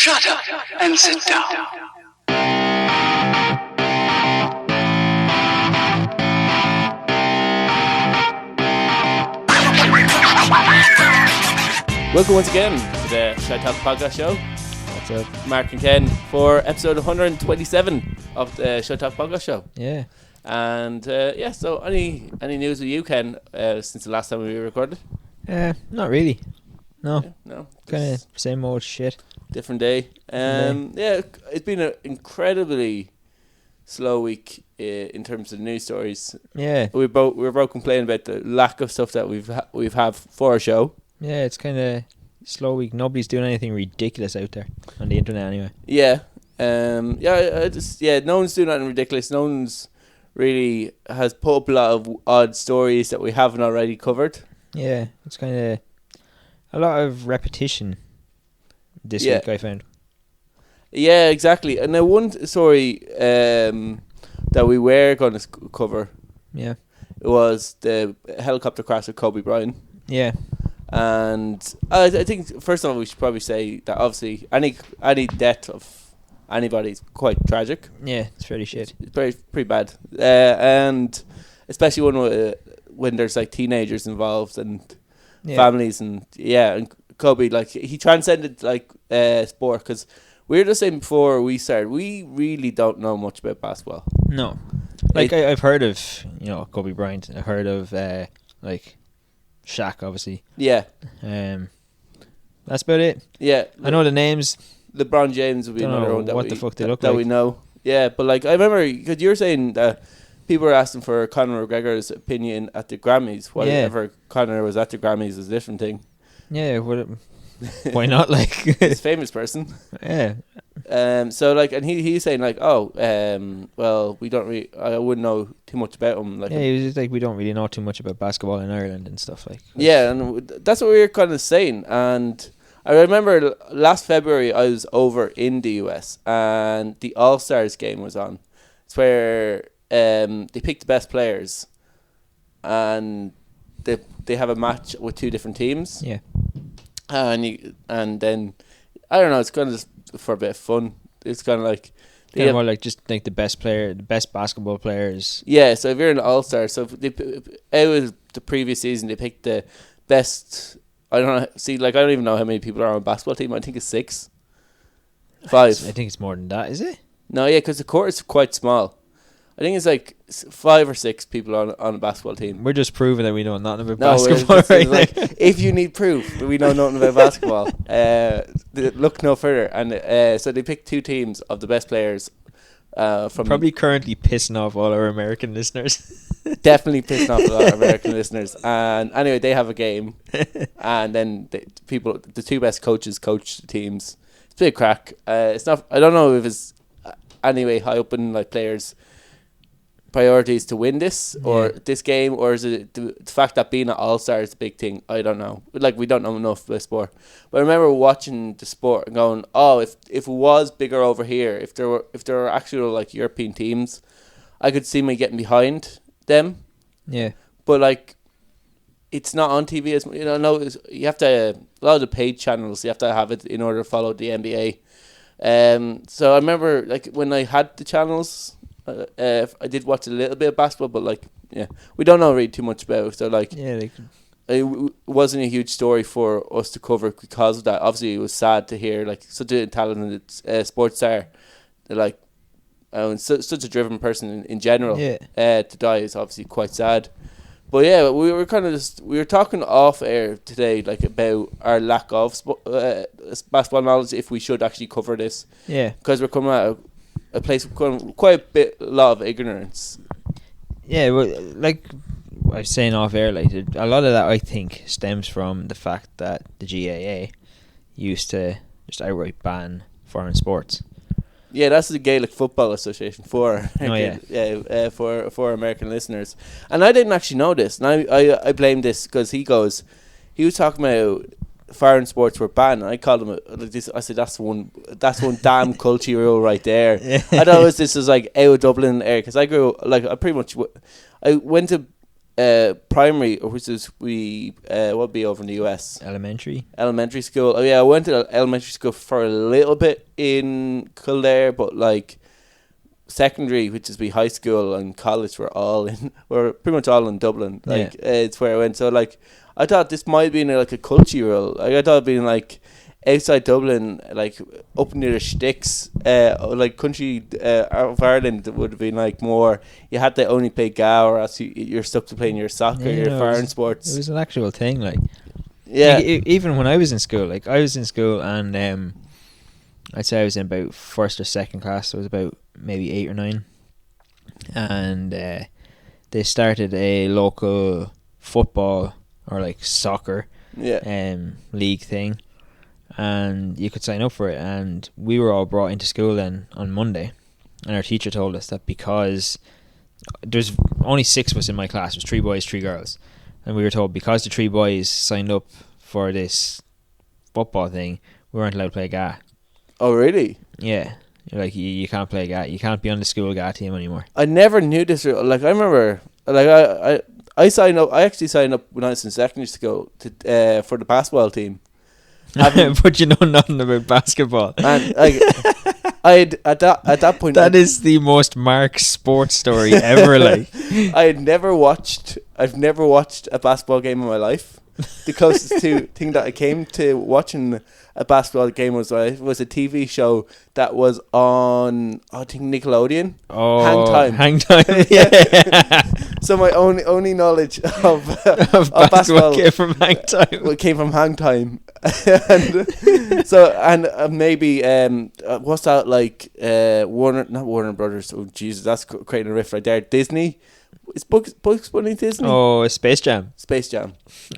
Shut up and sit down. Welcome once again to the Shite podcast show. What's up? Mark and Ken for episode 127 of the Shite podcast show. Yeah. And so any news with you, Ken, since the last time we recorded? Not really. No. Yeah, no. Kind of same old shit. Different day. Yeah, it's been an incredibly slow week in terms of news stories. Yeah. We were both complaining about the lack of stuff that we've had for our show. Yeah, it's kind of slow week. Nobody's doing anything ridiculous out there on the internet anyway. Yeah. No one's doing anything ridiculous. No one's really has put up a lot of odd stories that we haven't already covered. Yeah, it's kind of a lot of repetition this week, I found. Yeah, exactly. And now one story that we were going to cover, yeah, was the helicopter crash of Kobe Bryant. Yeah. And I think first of all we should probably say that obviously any death of anybody is quite tragic. Yeah, it's pretty shit. It's pretty bad, and especially when there's like teenagers involved and families and and Kobe, like, he transcended like sport, because we were just saying before we started, we really don't know much about basketball. No, like I've heard of Kobe Bryant. I've heard of like Shaq, obviously. Yeah. That's about it. Yeah. I know the names. LeBron James would be another one that we know. Yeah, but like I remember, because you were saying that people were asking for Conor McGregor's opinion at the Grammys. Whatever Conor was at the Grammys is a different thing. Yeah, why not? Like, he's a famous person. Yeah. So like, and he's saying like, well, we don't really. I wouldn't know too much about him. Like, yeah, he was just like, we don't really know too much about basketball in Ireland and stuff like. Yeah, and that's what we were kind of saying. And I remember last February I was over in the US and the All Stars game was on. It's where they pick the best players, and they have a match with two different teams. Yeah. And then I don't know, it's kind of just for a bit of fun. It's kind of like more like just like the best basketball players. Yeah, so if you're an all-star, so it was the previous season they picked the best. I don't know. See, like, I don't even know how many people are on a basketball team. I think it's 6, 5. I think it's more than that. Is it? No, yeah, because the court is quite small. I think it's like 5 or 6 people on a basketball team. We're just proving that we know nothing about basketball. It's like, if you need proof that we know nothing about basketball, look no further. And so they picked 2 teams of the best players. From probably currently pissing off all our American listeners. Definitely pissing off a lot of American listeners. And anyway, they have a game, and then the 2 best coaches coach the teams. It's a bit of crack. It's not. I don't know if it's anyway high up in like players' priorities to win this this game, or is it the fact that being an all-star is a big thing? I don't know. Like, we don't know enough about sport. But I remember watching the sport and going, oh, if it was bigger over here, if there were actual like European teams, I could see me getting behind them. Yeah. But like, it's not on TV as no, you have to, a lot of the paid channels, you have to have it in order to follow the NBA. So I remember like when I had the channels, I did watch a little bit of basketball, but like, we don't know really too much about it. So like, it wasn't a huge story for us to cover because of that. Obviously, it was sad to hear like such a talented sports star, like, such a driven person in general, to die is obviously quite sad. But yeah, we were talking off air today, like, about our lack of basketball knowledge, if we should actually cover this. Yeah, because we're coming at a place with quite a lot of ignorance. Yeah, well, like I was saying off air, like, a lot of that I think stems from the fact that the GAA used to just outright ban foreign sports. Yeah, that's the Gaelic Football Association for for American listeners. And I didn't actually know this, and I blame this because he was talking about foreign sports were banned, and I called him I said that's one damn culture rule right there. I thought this was like out of Dublin area, because I grew like I went to primary, which is what would be over in the US. Elementary School. Oh yeah, I went to elementary school for a little bit in Kildare, but like secondary, which is high school and college, were pretty much all in Dublin. Like it's where I went. So like I thought this might have been like a cultural. Like, I thought it'd been like outside Dublin, like up near the sticks, like country of Ireland would have been like more. You had to only play GA, or else you're stuck to playing your soccer, your foreign sports. It was an actual thing, like. Yeah. Like, even when I was in school, and I'd say I was in about first or second class. So I was about maybe 8 or 9, and they started a local football or like soccer league thing, and you could sign up for it. And we were all brought into school then on Monday, and our teacher told us that because there's only 6 of us in my class, it was 3 boys, 3 girls, and we were told because the 3 boys signed up for this football thing, we weren't allowed to play GA. Oh really? Yeah. Like you can't play GA. You can't be on the school GA team anymore. I never knew this. Like I remember, like I signed up. I actually signed up when I was in secondary school to for the basketball team. But you know nothing about basketball. And like at that point, that is the most Mark sports story ever. Like I've never watched a basketball game in my life. The closest thing that I came to watching a basketball game was a TV show that was on, I think, Nickelodeon. Oh, Hang Time. Yeah. So my only knowledge of basketball came from Hang Time. Came from Hang Time. and maybe what's that, like Warner Brothers? Oh Jesus, that's creating a riff right there. Disney. Is Bugs Bunny Disney? Oh, Space Jam.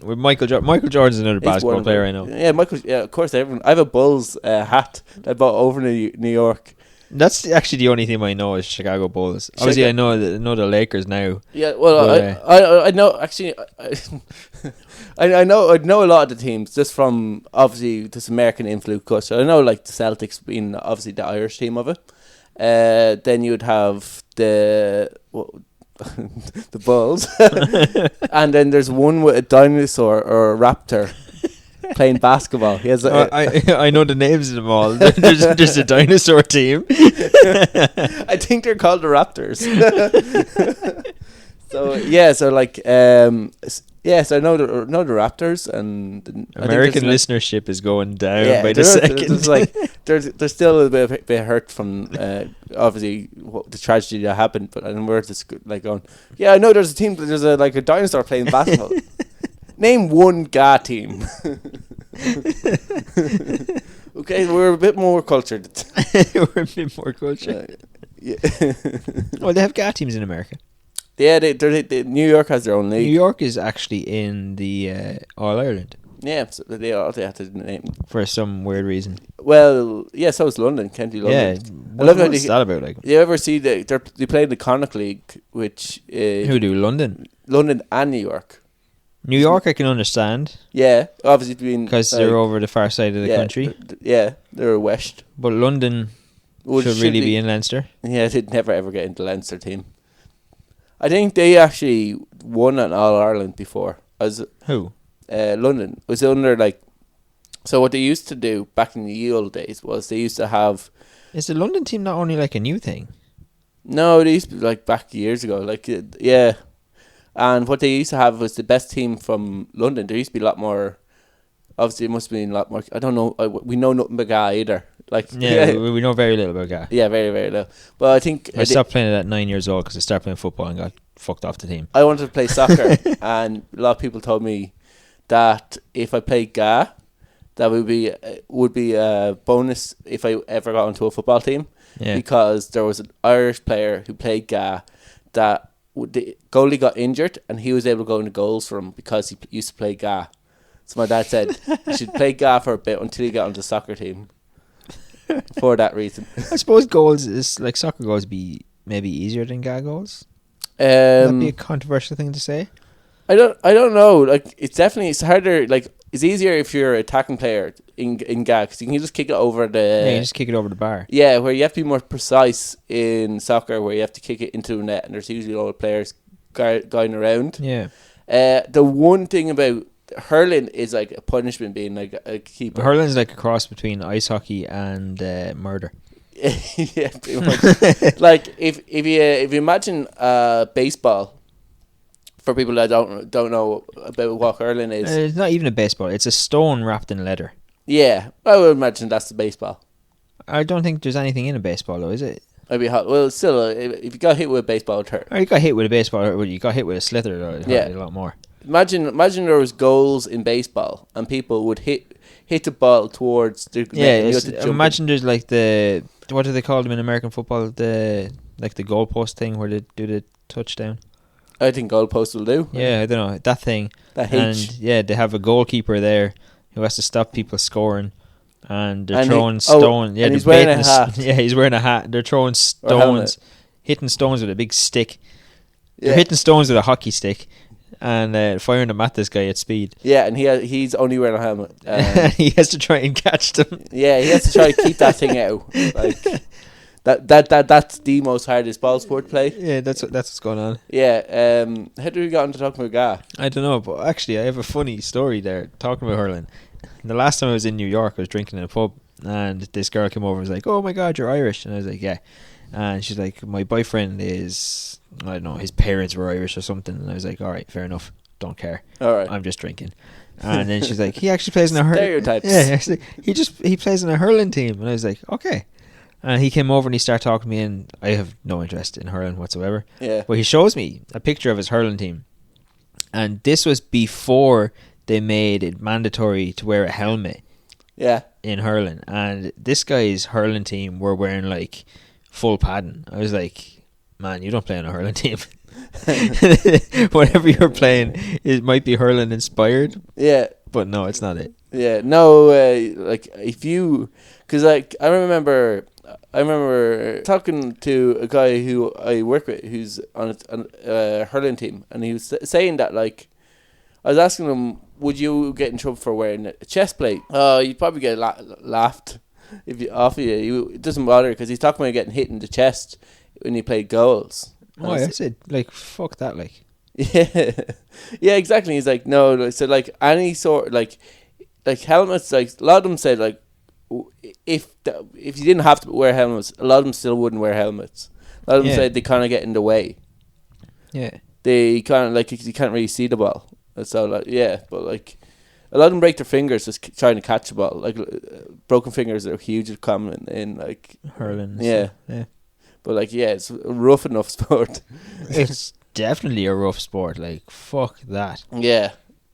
With Michael Jordan. Michael Jordan's another basketball player I know. Yeah, Michael. Yeah, of course. Everyone. I have a Bulls hat that I bought over in New York. That's actually the only thing I know is Chicago Bulls. Obviously, I know the Lakers now. Yeah, well, I know actually. I know a lot of the teams just from obviously this American influence. So I know like the Celtics being obviously the Irish team of it. Then you'd have the Bulls, and then there's one with a dinosaur or a raptor playing basketball. He has I know the names of them all. There's a dinosaur team. I think they're called the Raptors. So I know the Raptors, and American listenership is going down by the second. There's still a bit hurt from obviously the tragedy that happened, but I know we're just like going. Yeah, I know there's a team. There's a dinosaur playing basketball. Name one GA team. Okay, we're a bit more cultured. Yeah. Well, they have GA teams in America. Yeah, New York has their own league. New York is actually in the All Ireland. Yeah, so they have to name for some weird reason. Well, yeah, so is London, County London. Yeah, what's that about? Like, you ever see they play in the Connacht League, which who do London and New York. New York, I can understand. Yeah, obviously because they're over the far side of the country. Yeah, they're west. But London should really be in Leinster. Yeah, they'd never ever get into Leinster team. I think they actually won an All Ireland before. Who? London. It was under so what they used to do back in the old days was they used to have. Is the London team not only like a new thing? No, they used to be like back years ago. Yeah. And what they used to have was the best team from London. There used to be a lot more. Obviously, it must have been a lot more. I don't know. We know nothing about GA either. We know very little about GA. Yeah, very, very little. But I think I stopped playing it at 9 years old because I started playing football and got fucked off the team. I wanted to play soccer, and a lot of people told me that if I played GA, that would be a bonus if I ever got onto a football team. Yeah. Because there was an Irish player who played GA that the goalie got injured, and he was able to go into goals for him because he used to play GA. So my dad said you should play GA for a bit until you get onto the soccer team. For that reason, I suppose goals is like soccer goals be maybe easier than GA goals. Would that be a controversial thing to say? I don't know. Like it's harder. Like it's easier if you're an attacking player in GA because you can just kick it over the. Yeah, you just kick it over the bar. Yeah, where you have to be more precise in soccer, where you have to kick it into a net, and there's usually a lot of players going around. Yeah. The one thing about hurling is like a punishment being like a keeper. Hurling's like a cross between ice hockey and murder. Yeah, pretty much. Like if you imagine baseball, for people that don't know about what hurling is, It's not even a baseball. It's a stone wrapped in leather. yeah, I would imagine that's the baseball. I don't think there's anything in a baseball, though, is it? Maybe well, still, if you got hit with a baseball, it hurt. Or you got hit with a baseball, or you got hit with a slither, though, it hurt a lot more. Imagine there was goals in baseball and people would hit the ball towards the net and you had to jump imagine there's like the, what do they call them in American football, the goalpost thing where they do the touchdown. I think goalpost will do. Yeah, I don't know, that thing. That and H. yeah, they have a goalkeeper there who has to stop people scoring, and they're throwing stones. Yeah, and he's wearing a hat. Yeah, he's wearing a hat. They're throwing stones, hitting stones with a big stick. They're hitting stones with a hockey stick, and firing them at this guy at speed. Yeah, and he's only wearing a helmet. He has to try and catch them. Yeah, he has to try to keep that thing out. Like that's the most hardest ball sport to play. Yeah, that's what's going on. Yeah. How do we get on to talking about GA? I don't know, but actually, I have a funny story there talking about hurling. The last time I was in New York, I was drinking in a pub, and this girl came over and was like, "Oh my God, you're Irish," and I was like, "Yeah," and she's like, "My boyfriend is, I don't know, his parents were Irish or something," and I was like, "All right, fair enough, don't care, All right, I'm just drinking." And then she's like, "He actually plays in a stereotypes." Yeah, he plays in a hurling team," and I was like, "Okay." And he came over and he started talking to me, and I have no interest in hurling whatsoever. Yeah. But he shows me a picture of his hurling team, and this was before they made it mandatory to wear a helmet. Yeah. In hurling, and this guy's hurling team were wearing like full padding. I was like, "Man, you don't play on a hurling team." Whatever you're playing, it might be hurling inspired. Yeah. But no, it's not it. Yeah. No. Like if you, because like I remember talking to a guy who I work with who's on a hurling team, and he was saying that, like, I was asking him, would you get in trouble for wearing a chest plate? Oh, you'd probably get laughed if you off you. It doesn't bother, because he's talking about getting hit in the chest when he played goals. Oh, I said, like, fuck that, like. Yeah, yeah, exactly. He's like, no, so like any sort, like helmets, like a lot of them said, like, if you didn't have to wear helmets, a lot of them still wouldn't wear helmets. A lot of them said they kind of get in the way. Yeah, they kind of, like, you can't really see the ball. So like, yeah, but like a lot of them break their fingers just trying to catch the ball. Like broken fingers are huge common in like hurling. Yeah, yeah. But like, yeah, it's a rough enough sport. It's definitely a rough sport. Like, fuck that. Yeah.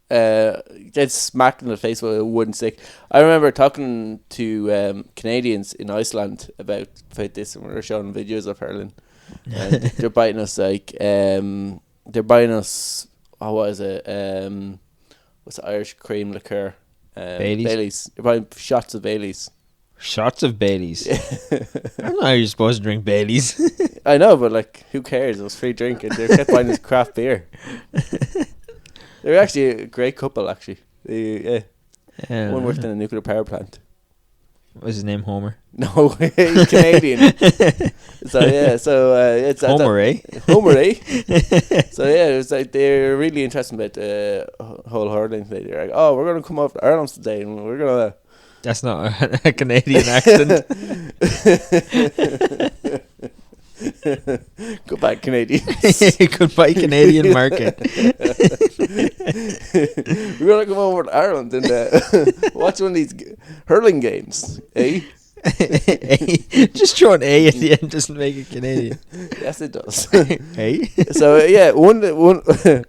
Get smacked in the face with a wooden stick. I remember talking to Canadians in Iceland about this, and we were showing videos of hurling. And they're biting us like what is it? What's the Irish cream liqueur? Baileys. They're buying shots of Baileys. Shots of Baileys. I don't know how you're supposed to drink Baileys. I know, but like, who cares? It was free drink, and they kept buying this craft beer. They're actually a great couple, actually. One worked in a nuclear power plant. What was his name? Homer? No, he's Canadian. So yeah, it's Homer, eh? Homer, eh? So yeah, it was like they're really interested about the whole hurling thing. They're like, oh, we're gonna come off to Ireland today, and we're gonna. That's not a Canadian accent. Goodbye, Canadians. Goodbye, Canadian market. We're gonna come over to Ireland and watch one of these hurling games, eh? Just throw an A at the end doesn't make it Canadian. Yes, it does. Hey. So yeah, one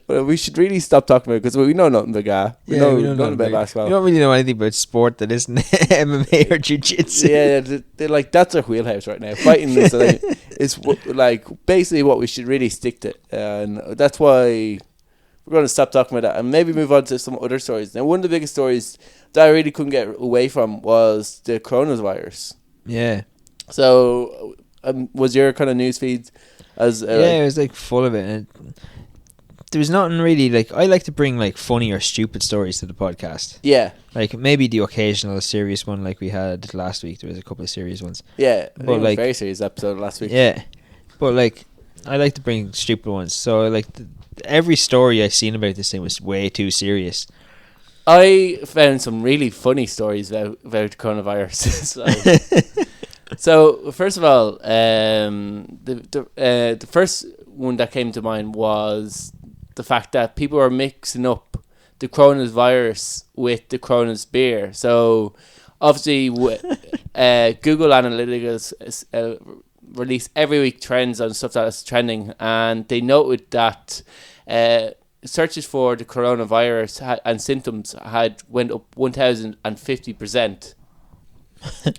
we should really stop talking about it, because we know nothing about GA. We know nothing about basketball. You don't really know anything about sport that isn't MMA or jiu-jitsu. Yeah, they're like, that's our wheelhouse right now. Fighting is like, it's like basically what we should really stick to, and that's why we're going to stop talking about that and maybe move on to some other stories. Now, one of the biggest stories that I really couldn't get away from was the coronavirus. Yeah. So, was your kind of news feed as it was like full of it. And there was nothing really, like, I like to bring like funny or stupid stories to the podcast. Yeah. Like maybe the occasional serious one, like we had last week. There was a couple of serious ones. Yeah, but like a very serious episode last week. Yeah, but like I like to bring stupid ones. So like every story I seen about this thing was way too serious. I found some really funny stories about coronavirus. So first of all, the first one that came to mind was the fact that people are mixing up the coronavirus with the corona's beer. So obviously, Google Analytics release every week trends on stuff that's trending, and they noted that searches for the coronavirus and symptoms had went up 1,050%,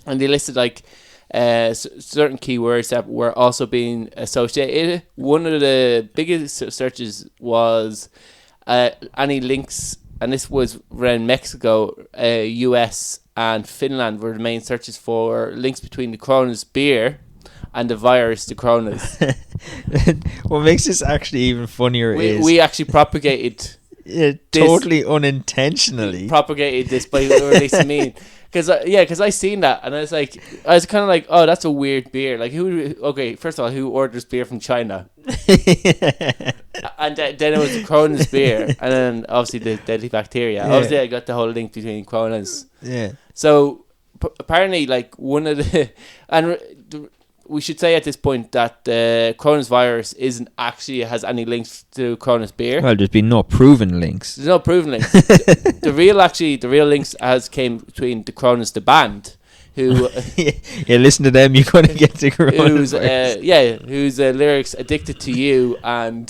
and they listed like certain keywords that were also being associated. One of the biggest searches was any links, and this was around Mexico, US, and Finland were the main searches for links between the corona's beer and the virus, the coronas. What makes this actually even funnier is we actually propagated totally unintentionally propagated this by releasing me. Because I seen that and I was kind of like, oh, that's a weird beer. Like, first of all, who orders beer from China? And then it was the Corona's beer, and then obviously the deadly bacteria. Yeah. Obviously, I got the whole link between Coronas. Yeah. So apparently, like one of we should say at this point that the Corona's virus isn't actually has any links to Corona's beer. Well, there's been no proven links. There's no proven links. the real links came between the Corona's the band, who listen to them, you're gonna get the Coronavirus. Whose lyrics "Addicted to You" and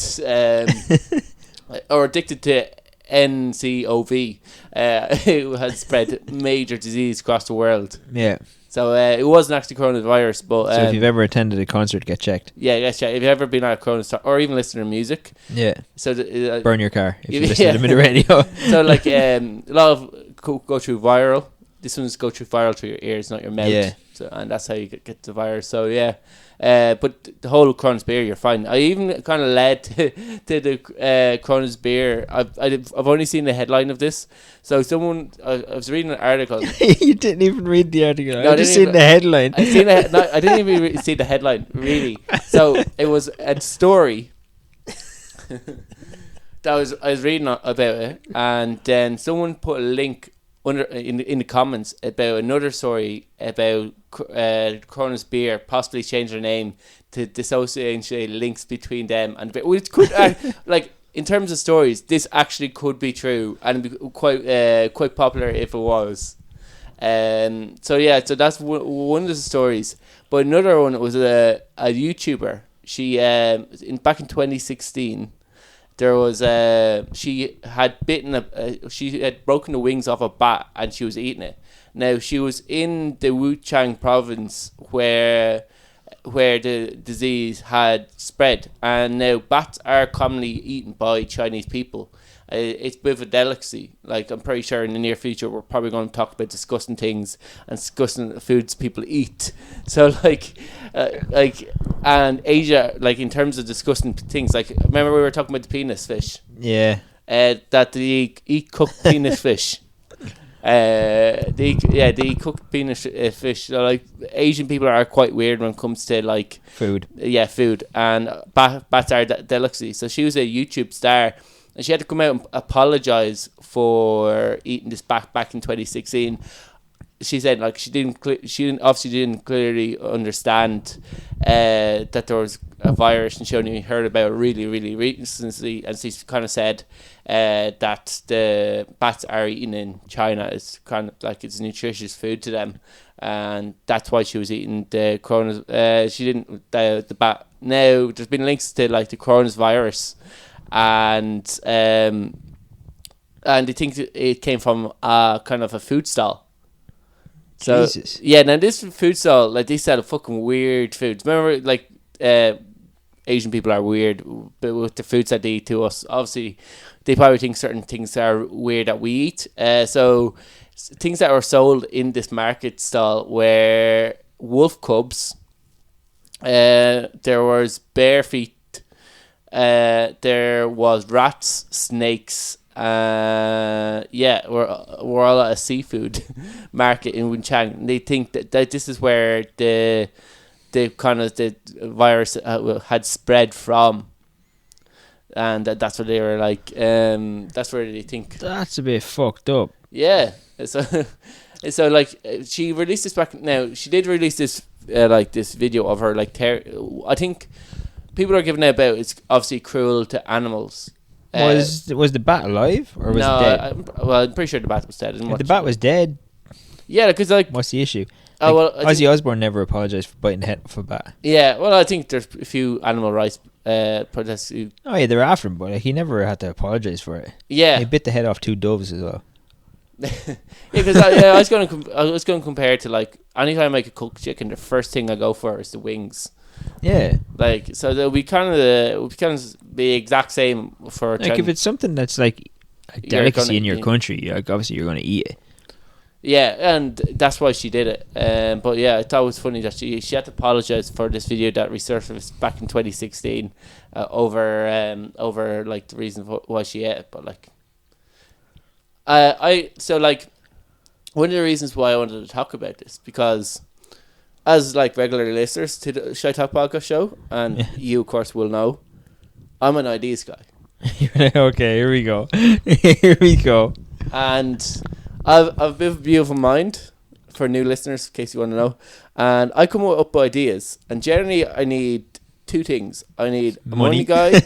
or "Addicted to NCOV," who has spread major disease across the world. Yeah. So it wasn't actually coronavirus, but so if you've ever attended a concert, get checked. Yeah, get checked. If you've ever been at a corona or even listened to music, So burn your car if you listen to them in the radio. So like a lot of go through viral. This one's go through viral through your ears, not your mouth. Yeah. So and that's how you get the virus. So yeah. But the whole Corona's beer, you're fine. I even kind of led to the Corona's beer. I've only seen the headline of this. So I was reading an article. You didn't even read the article. No, I just seen the headline. I didn't even see the headline really. So it was a story that I was reading about it, and then someone put a link under in the comments about another story about Corona's beer possibly change their name to dissociate links between them and which could like in terms of stories, this actually could be true and be quite popular if it was. So that's one of the stories. But another one was a YouTuber. She back in 2016. There was she had broken the wings off a bat and she was eating it. Now she was in the Wuchang province where the disease had spread, and now bats are commonly eaten by Chinese people. It's a bit of a delicacy. Like, I'm pretty sure in the near future we're probably going to talk about disgusting things and disgusting foods people eat. So and Asia, like in terms of disgusting things, like remember we were talking about the penis fish? Yeah. That they eat cooked penis fish. They eat cooked penis fish. So, like, Asian people are quite weird when it comes to like food. Yeah, food, and bats are delicacy. So she was a YouTube star. And she had to come out and apologise for eating this back in 2016. She said like she didn't clearly understand that there was a virus, and she only heard about it really, really recently. And she kind of said that the bats are eaten in China is kind of like it's nutritious food to them, and that's why she was eating the corona. She didn't the bat. Now there's been links to like the coronavirus. And they think it came from kind of a food stall. So Jesus. Yeah, now this food stall, like they sell fucking weird foods. Remember, like Asian people are weird, but with the foods that they eat to us, obviously they probably think certain things are weird that we eat. So things that were sold in this market stall were wolf cubs. There was bear feet. There was rats, snakes. We're all at a seafood market in Wuchang. They think that this is where the the virus had spread from, and that's what they were like. That's where they think. That's a bit fucked up. Yeah. So like she released this back. Now she did release this like this video of her like I think people are giving it about it's obviously cruel to animals. Was the bat alive or was it dead? I'm pretty sure the bat was dead. If the bat was dead, yeah, because like what's the issue? Oh well, Ozzy Osbourne never apologized for biting the head off a bat. Yeah, well, I think there's a few animal rights protests. Oh yeah, they were after him, but like, he never had to apologize for it. Yeah, he bit the head off 2 doves as well. because I was going to compare it to like anytime I make a cooked chicken, the first thing I go for is the wings. Yeah, like so they'll be kind of the exact same for like if it's something that's like a delicacy in your country, like obviously you're going to eat it. Yeah, and that's why she did it. But yeah, I thought it was funny that she had to apologize for this video that resurfaced back in 2016 over like the reason why she ate it. But like, one of the reasons why I wanted to talk about this because as like regular listeners to the Shite podcast show, and you of course will know, I'm an ideas guy. Okay, here we go. Here we go. And I've a bit of a beautiful mind for new listeners, in case you want to know. And I come up with ideas. And generally, I need 2 things. I need a money guy.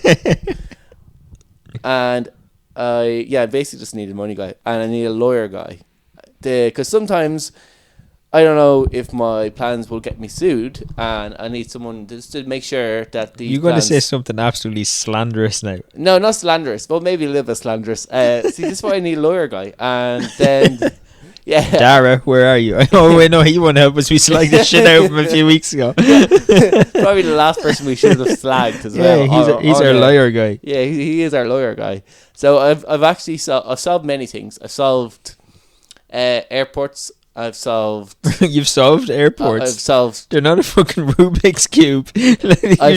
And I basically just need a money guy. And I need a lawyer guy. Because sometimes I don't know if my plans will get me sued. And I need someone just to make sure that the You're going to say something absolutely slanderous now. No, not slanderous, but maybe a little bit slanderous. See, this is why I need a lawyer guy. And then, yeah. Dara, where are you? Oh, wait, no, he won't help us. We slagged the shit out of him a few weeks ago. Probably the last person we should have slagged as well. Yeah, he's our lawyer guy. Yeah, he is our lawyer guy. So I've actually solved many things. I've solved airports. I've solved. You've solved airports. I've solved. They're not a fucking Rubik's cube. You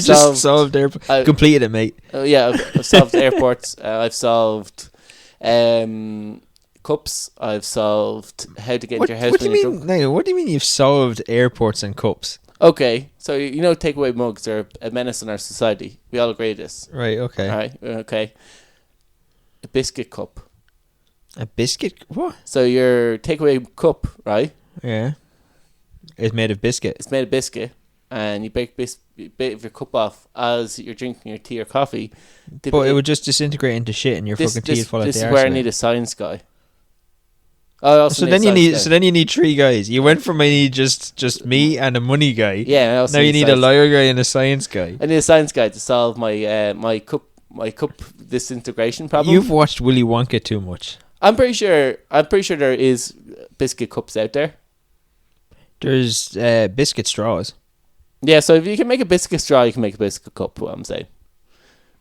just solved airports. Completed it, mate. Yeah, I've solved airports. I've solved cups. I've solved how to get into your house. What do you mean? No, what do you mean you've solved airports and cups? Okay, so takeaway mugs are a menace in our society. We all agree with this. Right. Okay. All right. Okay. A biscuit cup. A biscuit? What? So your takeaway cup, right? Yeah. It's made of biscuit. It's made of biscuit, and you break a bit of your cup off as you're drinking your tea or coffee. But it would just disintegrate into shit, and your fucking tea would fall out the arse. This is where I need a science guy. So then you need 3 guys. You went from I need just me and a money guy. Yeah. Now you need a lawyer guy and a science guy. I need a science guy to solve my my cup disintegration problem. You've watched Willy Wonka too much. I'm pretty sure there is biscuit cups out there. There's biscuit straws. Yeah, so if you can make a biscuit straw, you can make a biscuit cup. What I'm saying,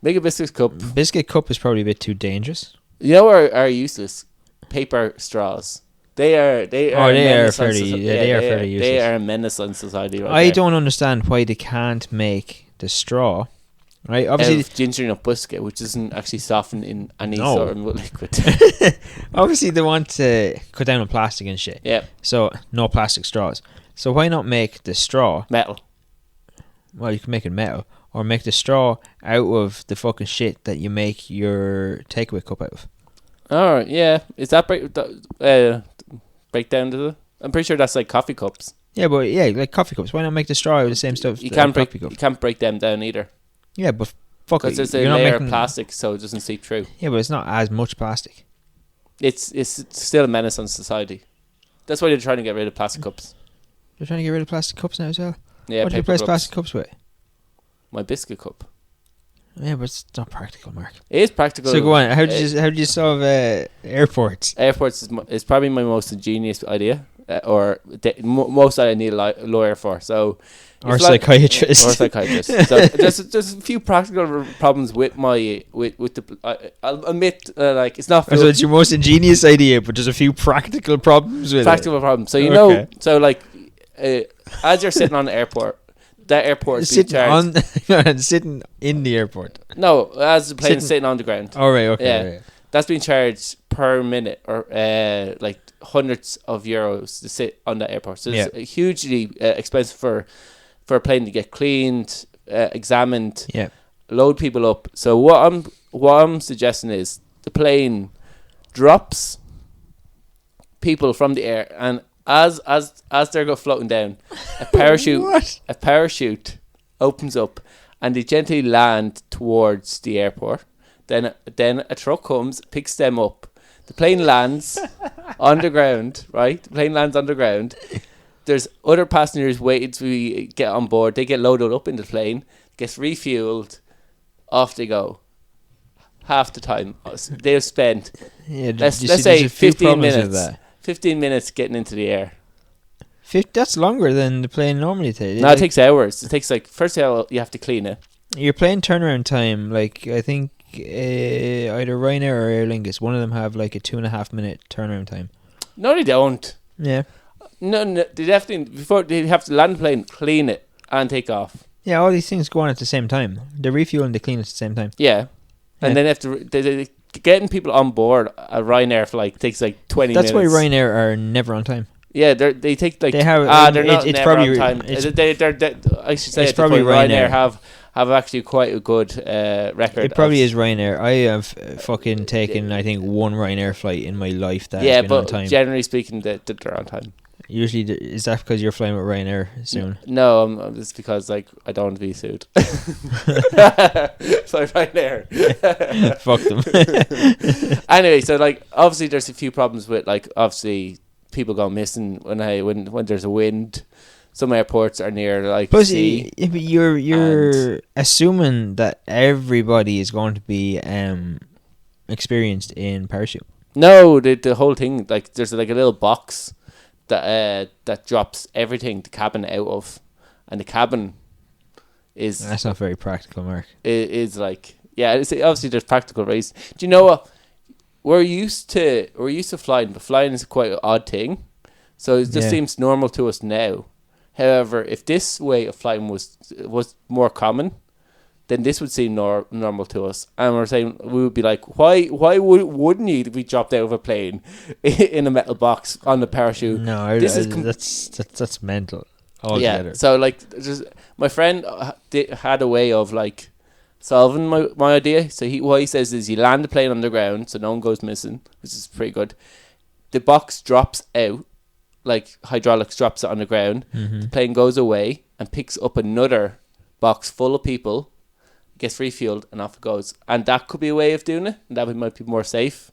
make a biscuit cup. Biscuit cup is probably a bit too dangerous. You know what are useless? Paper straws. They are fairly useless. They are a menace on society. I don't understand why they can't make the straw. Right, obviously ginger nut biscuit, which isn't actually softened in any sort of liquid. Obviously, they want to cut down on plastic and shit. Yeah. So no plastic straws. So why not make the straw metal? Well, you can make it metal, or make the straw out of the fucking shit that you make your takeaway cup out of. Oh yeah, is that break down to the? I'm pretty sure that's like coffee cups. Yeah, but like coffee cups. Why not make the straw out of the same stuff? You can't break them down either. Yeah, but fuck it. Because there's a layer of plastic, so it doesn't seep through. Yeah, but it's not as much plastic. It's still a menace on society. That's why they're trying to get rid of plastic cups. They're trying to get rid of plastic cups now as well? Yeah, what do you replace plastic cups with? My biscuit cup. Yeah, but it's not practical, Mark. It is practical. So go on. How did you solve airports? Airports is probably my most ingenious idea, most I need a lawyer for. So. Or psychiatrist. So there's a few practical problems with the. I'll admit, it's not. So it's your most ingenious idea, but there's a few practical problems with it. Practical problems. So as you're sitting on the airport, that airport is sitting in the airport. No, as the plane sitting on the ground. Oh right, okay. Yeah, right. That's being charged per minute, or hundreds of euros to sit on that airport. So it's hugely expensive for for a plane to get cleaned, examined, Yeah. load people up. So what I'm suggesting is the plane drops people from the air, and as they're floating down, a parachute What? a parachute opens up, and they gently land towards the airport. Then a truck comes, picks them up. The plane lands on the ground, right? The plane lands on the ground. There's other passengers waiting to get on board. They get loaded up in the plane, gets refueled, off they go. Half the time they've spent, Yeah, let's you see, say there's a few 15 problems with minutes. that. 15 minutes getting into the air. That's longer than the plane normally takes. No, it takes hours. It takes first of all you have to clean it. Your plane turnaround time, I think either Ryanair or Aer Lingus, one of them have a 2.5 minute turnaround time. No, they don't. Yeah. No, they definitely before they have to land the plane, clean it, and take off. Yeah, all these things go on at the same time. They refuel and they clean at the same time. Yeah, and Yeah. then after they getting people on board at Ryanair for takes 20 That's minutes. why Ryanair are never on time. Yeah, they take They have- they're not it's never probably- on time. it's- I should say it's at the probably point, Ryanair. have actually quite a good record. It probably is Ryanair. I have fucking taken, I think, one Ryanair flight in my life that has been on but time. generally speaking, they're on time. Usually, is that because you're flying with Ryanair soon? No, it's because I don't want to be sued. So Ryanair. Fuck them. Anyway, so obviously there's a few problems with obviously people go missing when there's a wind. Some airports are near Plus, sea. but you're assuming that everybody is going to be experienced in parachute. No, the whole thing there's a little box that drops everything the cabin out of, and the cabin is That's not very practical, Mark. is obviously there's practical reasons. Do you know what? We're used to flying, but flying is quite an odd thing. So it just seems normal to us now. However, if this way of flying was more common, then this would seem normal to us. And we're saying, we would be like, why wouldn't you be dropped out of a plane in a metal box on the parachute? No, that's mental altogether. Yeah, so my friend had a way of solving my idea. So what he says is you land the plane on the ground so no one goes missing, which is pretty good. The box drops out, hydraulics drops it on the ground. Mm-hmm. The plane goes away and picks up another box full of people, gets refueled, and off it goes. And that could be a way of doing it, and that might be more safe.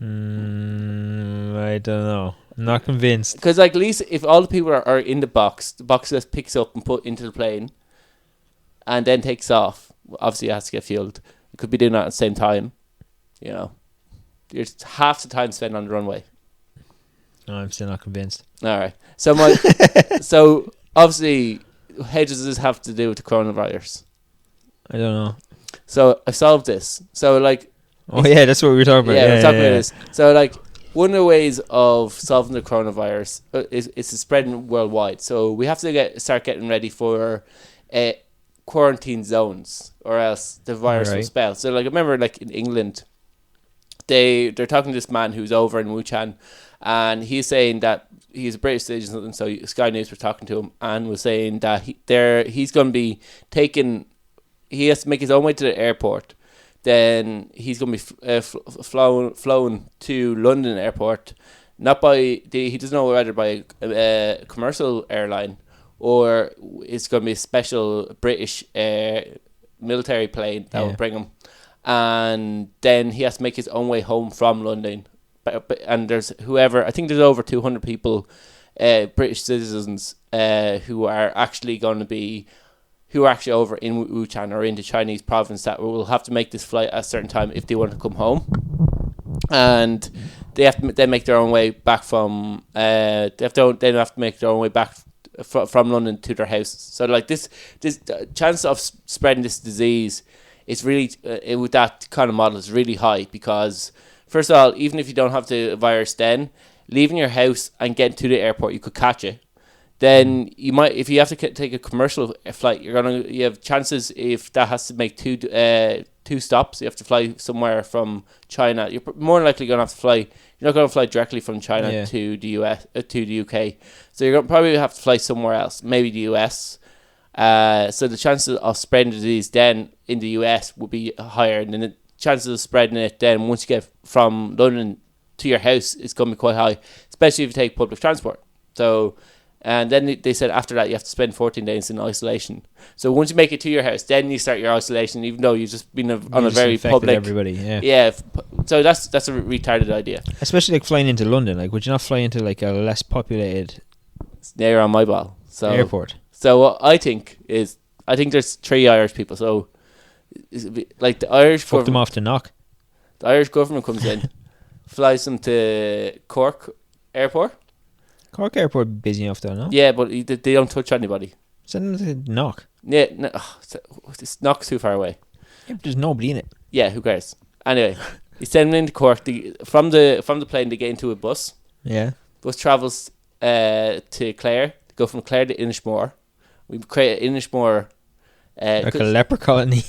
I don't know. I'm not convinced. Because at least if all the people are in the box just picks up and put into the plane and then takes off. Obviously it has to get fueled. It could be doing that at the same time. There's half the time spent on the runway. No, I'm still not convinced. Alright. So so obviously how does this have to do with the coronavirus? I don't know. So I've solved this. So That's what we were talking about. Yeah, we're talking about this. So one of the ways of solving the coronavirus is it's spreading worldwide. So we have to start getting ready for quarantine zones, or else the virus will spell. So I remember in England, they're talking to this man who's over in Wuhan, and he's saying that he's a British citizen. So Sky News were talking to him and was saying that he's going to be he has to make his own way to the airport. Then he's going to be flown to London airport, not by he doesn't know whether by a commercial airline or it's going to be a special British military plane that will bring him, and then he has to make his own way home from London. And there's I think there's over 200 people, British citizens, who are actually over in Wuhan or in the Chinese province that will have to make this flight at a certain time if they want to come home, and they have to then make their own way back from. They have to make their own way back from London to their houses. So this chance of spreading this disease is really with that kind of model is really high, because first of all, even if you don't have the virus, then leaving your house and getting to the airport, you could catch it. Then you might, if you have to take a commercial flight, you have chances if that has to make 2 stops. You have to fly somewhere from China. You're more than likely going to have to fly. You're not going to fly directly from China to the US to the UK. So you're going to probably have to fly somewhere else, maybe the US. So the chances of spreading the disease then in the US would be higher, and then the chances of spreading it then once you get from London to your house is going to be quite high, especially if you take public transport. So. And then they said after that you have to spend 14 days in isolation. So once you make it to your house, then you start your isolation, even though you've just been on a very public. Everybody, so that's a retarded idea. Especially like flying into London. Like, would you not fly into like a less populated You're on my ball. So airport? So what I think there's 3 Irish people. So like the Irish fuck them off to knock. The Irish government comes in, flies them to Cork Airport. Cork Airport busy enough though, no? Yeah, but they don't touch anybody. Send them to Knock. Yeah, no, it's Knock's too far away. Yeah, but there's nobody in it. Yeah, who cares? Anyway, you send them into Cork. From the plane, they get into a bus. Yeah. Bus travels to Clare. They go from Clare to Inishmore. We create Inishmore. Like a leper colony.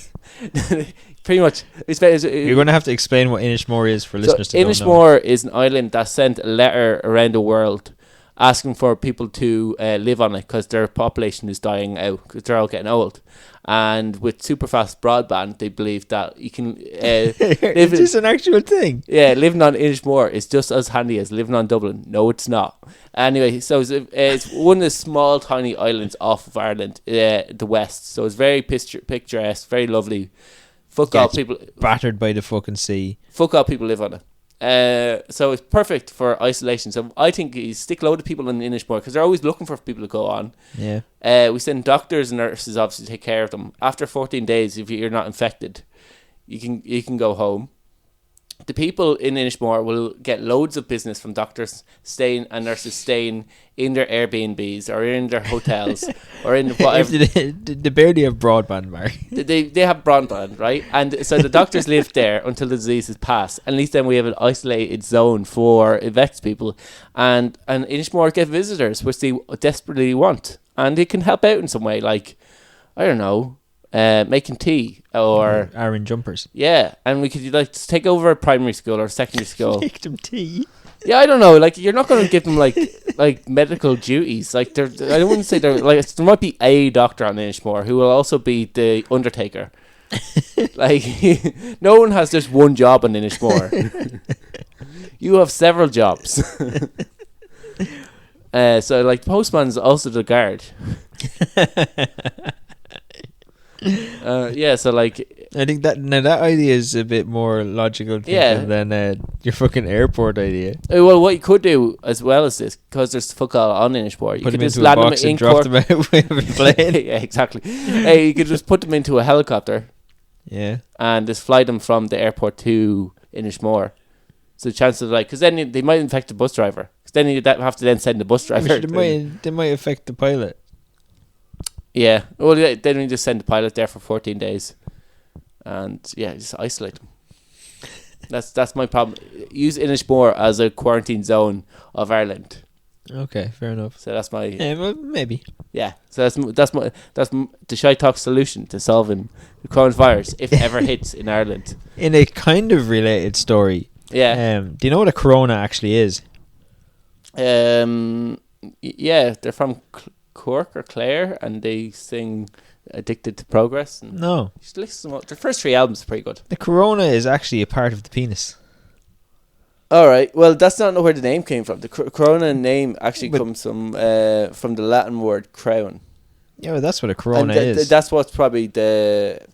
Pretty much. You're going to have to explain what Inishmore is for listeners to don't know. Inishmore is an island that sent a letter around the world asking for people to live on it because their population is dying out because they're all getting old. And with super fast broadband, they believe that you can live. Is this an actual thing? Yeah, living on Inishmore is just as handy as living on Dublin. No, it's not. Anyway, so it's one of the small, tiny islands off of Ireland, the west. So it's very picturesque, very lovely. All people battered by the fucking sea. Fuck all people live on it. So it's perfect for isolation. So I think you stick a load of people in Inishmore because they're always looking for people to go on. Yeah. We send doctors and nurses obviously to take care of them. After 14 days, if you're not infected, you can go home. The people in Inishmore will get loads of business from doctors and nurses staying in their Airbnbs or in their hotels or in whatever. They barely have broadband, Mark. They have broadband, right? And so the doctors live there until the disease is passed. At least then we have an isolated zone for infected people. And Inishmore get visitors, which they desperately want. And they can help out in some way, like, I don't know, making tea or iron jumpers. Yeah, and we could like take over a primary school or secondary school. Make them tea. Yeah, I don't know. Like, you're not going to give them like medical duties. Like, I don't want to say they're like, there might be a doctor on Inishmore who will also be the undertaker. Like, no one has just one job on Inishmore. You have several jobs. So like, postman's also the guard. So like, I think that idea is a bit more logical than your fucking airport idea. Well, what you could do as well as this, because there's fuck all on Inishmore, you put could them just into land a box them in and drop them out with a plane. Yeah, exactly. You could just put them into a helicopter. Yeah. And just fly them from the airport to Inishmore. So the chances of because then they might infect the bus driver. Because then you'd have to then send the bus driver. They might affect the pilot. Yeah. Well, then we just send the pilot there for 14 days. And just isolate them. That's my problem. Use Inishmore as a quarantine zone of Ireland. Okay, fair enough. So that's my... Yeah, well, maybe. Yeah. So that's the Shite Talk solution to solving the coronavirus if it ever hits in Ireland. In a kind of related story. Yeah. Do you know what a corona actually is? Yeah, they're from Cork or Clare, and they sing "Addicted to Progress." And no, just listen to their first 3 albums are pretty good. The corona is actually a part of the penis. All right. Well, that's not where the name came from. The corona name actually comes from the Latin word crown. Yeah, well, that's what a corona is. That's what's probably that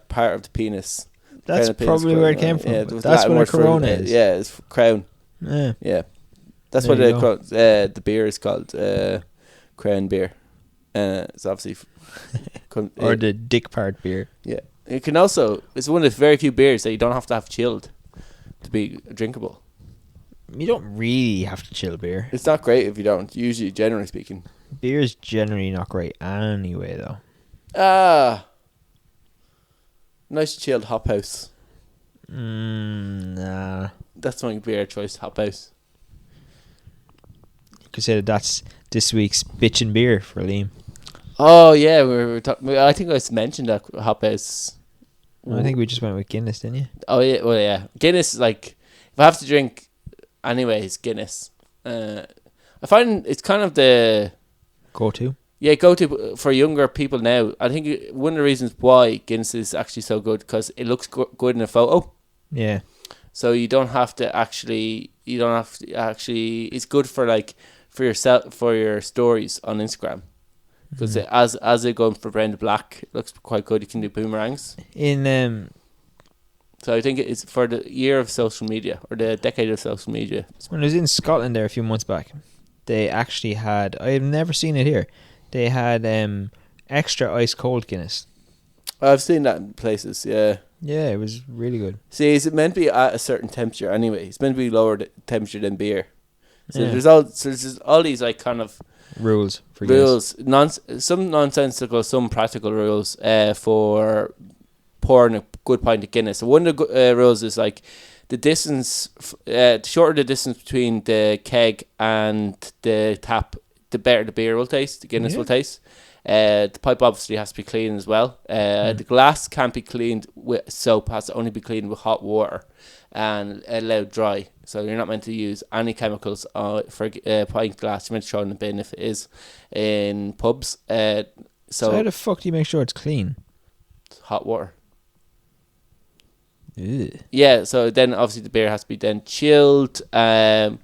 part of the penis. That's probably where it came from. Yeah, that's Latin what a corona is. Yeah, it's crown. Yeah. Yeah. That's what the beer is called. Crown beer. It's obviously or the dick part beer. Yeah. It can also, it's one of the very few beers that you don't have to have chilled to be drinkable. You don't really have to chill beer. It's not great if you don't, usually, generally speaking. Beer is generally not great anyway, though. Nice chilled hop house. Nah. That's my beer choice, hop house. Consider that's this week's bitchin' beer for Liam. Oh yeah, we were talking. I think I mentioned that hop house I think we just went with Guinness, didn't you? Oh yeah, well yeah. Guinness is like, if I have to drink, anyways, Guinness. I find it's kind of the Go-to. go to for younger people now. I think one of the reasons why Guinness is actually so good because it looks good in a photo. Yeah. So you don't have to actually. It's good for like for yourself for your stories on Instagram because as they're going for Brenda Black, it looks quite good. You can do boomerangs. So I think it's for the year of social media or the decade of social media. When I was in Scotland there a few months back, they actually had, I have never seen it here, they had extra ice cold Guinness. I've seen that in places, yeah. Yeah, it was really good. See, is it meant to be at a certain temperature anyway? It's meant to be lower temperature than beer. So Yeah. there's all these like kind of Rules for Guinness. some nonsensical, some practical rules for pouring a good pint of Guinness. So one of the rules is like the distance, shorter the distance between the keg and the tap, the better the beer will taste, the Guinness will taste. The pipe obviously has to be clean as well. The glass can't be cleaned with soap, has to only be cleaned with hot water and allowed dry. So you're not meant to use any chemicals for pint glass. You're meant to throw it in the bin if it is in pubs. So how the fuck do you make sure it's clean? hot water. Ew. Yeah, so then obviously the beer has to be then chilled. Then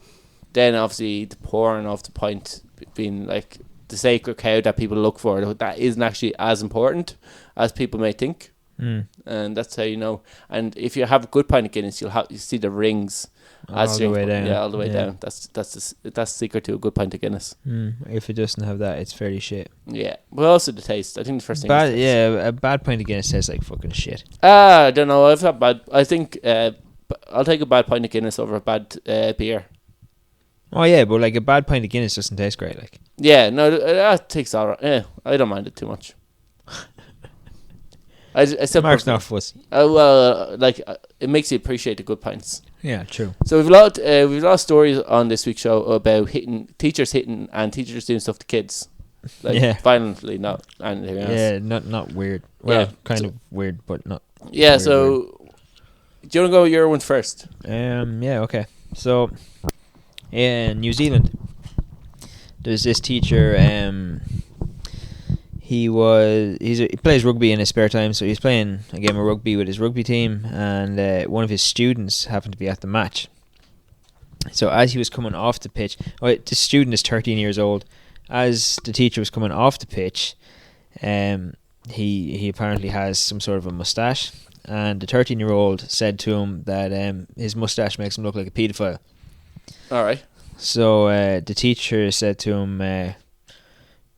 obviously the pouring of the pint being like the sacred cow that people look for, that isn't actually as important as people may think. And that's how you know. And if you have a good pint of Guinness, you see the rings all the way down. Yeah, all the way down. That's the secret to a good pint of Guinness. If it doesn't have that, it's fairly shit. Yeah, but also the taste. I think the first thing. A bad pint of Guinness tastes like fucking shit. I don't know. I've had bad. I think I'll take a bad pint of Guinness over a bad beer. Oh yeah, but like a bad pint of Guinness doesn't taste great. Like, yeah, no, that takes all right. Yeah, I don't mind it too much. I still Mark's not fussy. It makes you appreciate the good pints. Yeah, true. So we've a lot of stories on this week's show about teachers hitting and teachers doing stuff to kids, like violently, not anything else. Yeah, not weird. Well, kind of weird, but not. Yeah. Weird, So, do you want to go with your one first? Yeah. Okay. So, in New Zealand, there's this teacher. He plays rugby in his spare time, so he's playing a game of rugby with his rugby team, and one of his students happened to be at the match. So as he was coming off the pitch, this student is 13 years old. As the teacher was coming off the pitch, he apparently has some sort of a mustache, and the 13-year-old said to him that his mustache makes him look like a paedophile. All right. So the teacher said to him,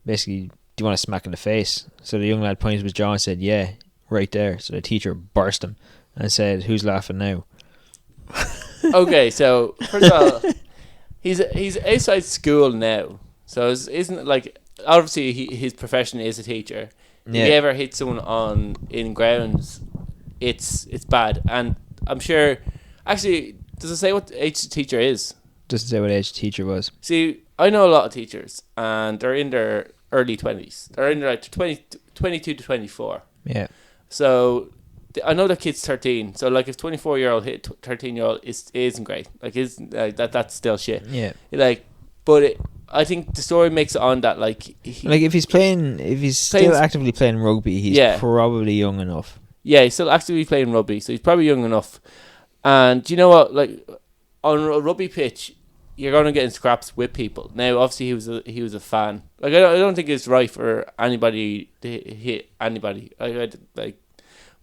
basically, do you want to smack in the face? So the young lad pointed to his jaw and said, yeah, right there. So the teacher burst him and said, who's laughing now? Okay, so first of all, he's outside school now. So isn't it like, obviously his profession is a teacher. Yeah. If you ever hit someone in grounds, it's bad. And I'm sure, actually, does it say what age the teacher is? Doesn't say what age the teacher was. See, I know a lot of teachers, and they're in their early 20s. They're in their like 22 to 24. Yeah. So I know that kid's 13. So like if 24-year-old hit 13-year-old isn't great. Like that's still shit. Yeah. Like, but I think the story makes it on that like if he's still actively playing rugby, he's probably young enough. Yeah, he's still actively playing rugby, so he's probably young enough. And do you know what? Like on a rugby pitch, you're going to get in scraps with people. Now, obviously, he was a fan. Like, I don't think it's right for anybody to hit anybody. But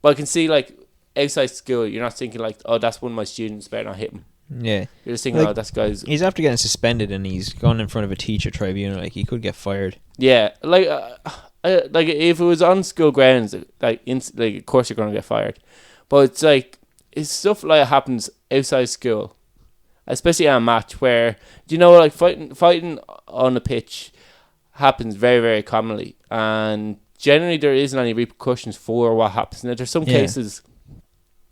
I can see, like, outside school, you're not thinking, like, oh, that's one of my students, better not hit him. Yeah. You're just thinking, like, oh, that's guy's... He's after getting suspended and he's gone in front of a teacher tribunal. Like, he could get fired. Yeah. Like if it was on school grounds, like, of course you're going to get fired. But it's, like, it's stuff like that happens outside school. Especially at a match where, do you know, like fighting on a pitch happens very, very commonly, and generally there isn't any repercussions for what happens. Now there's some cases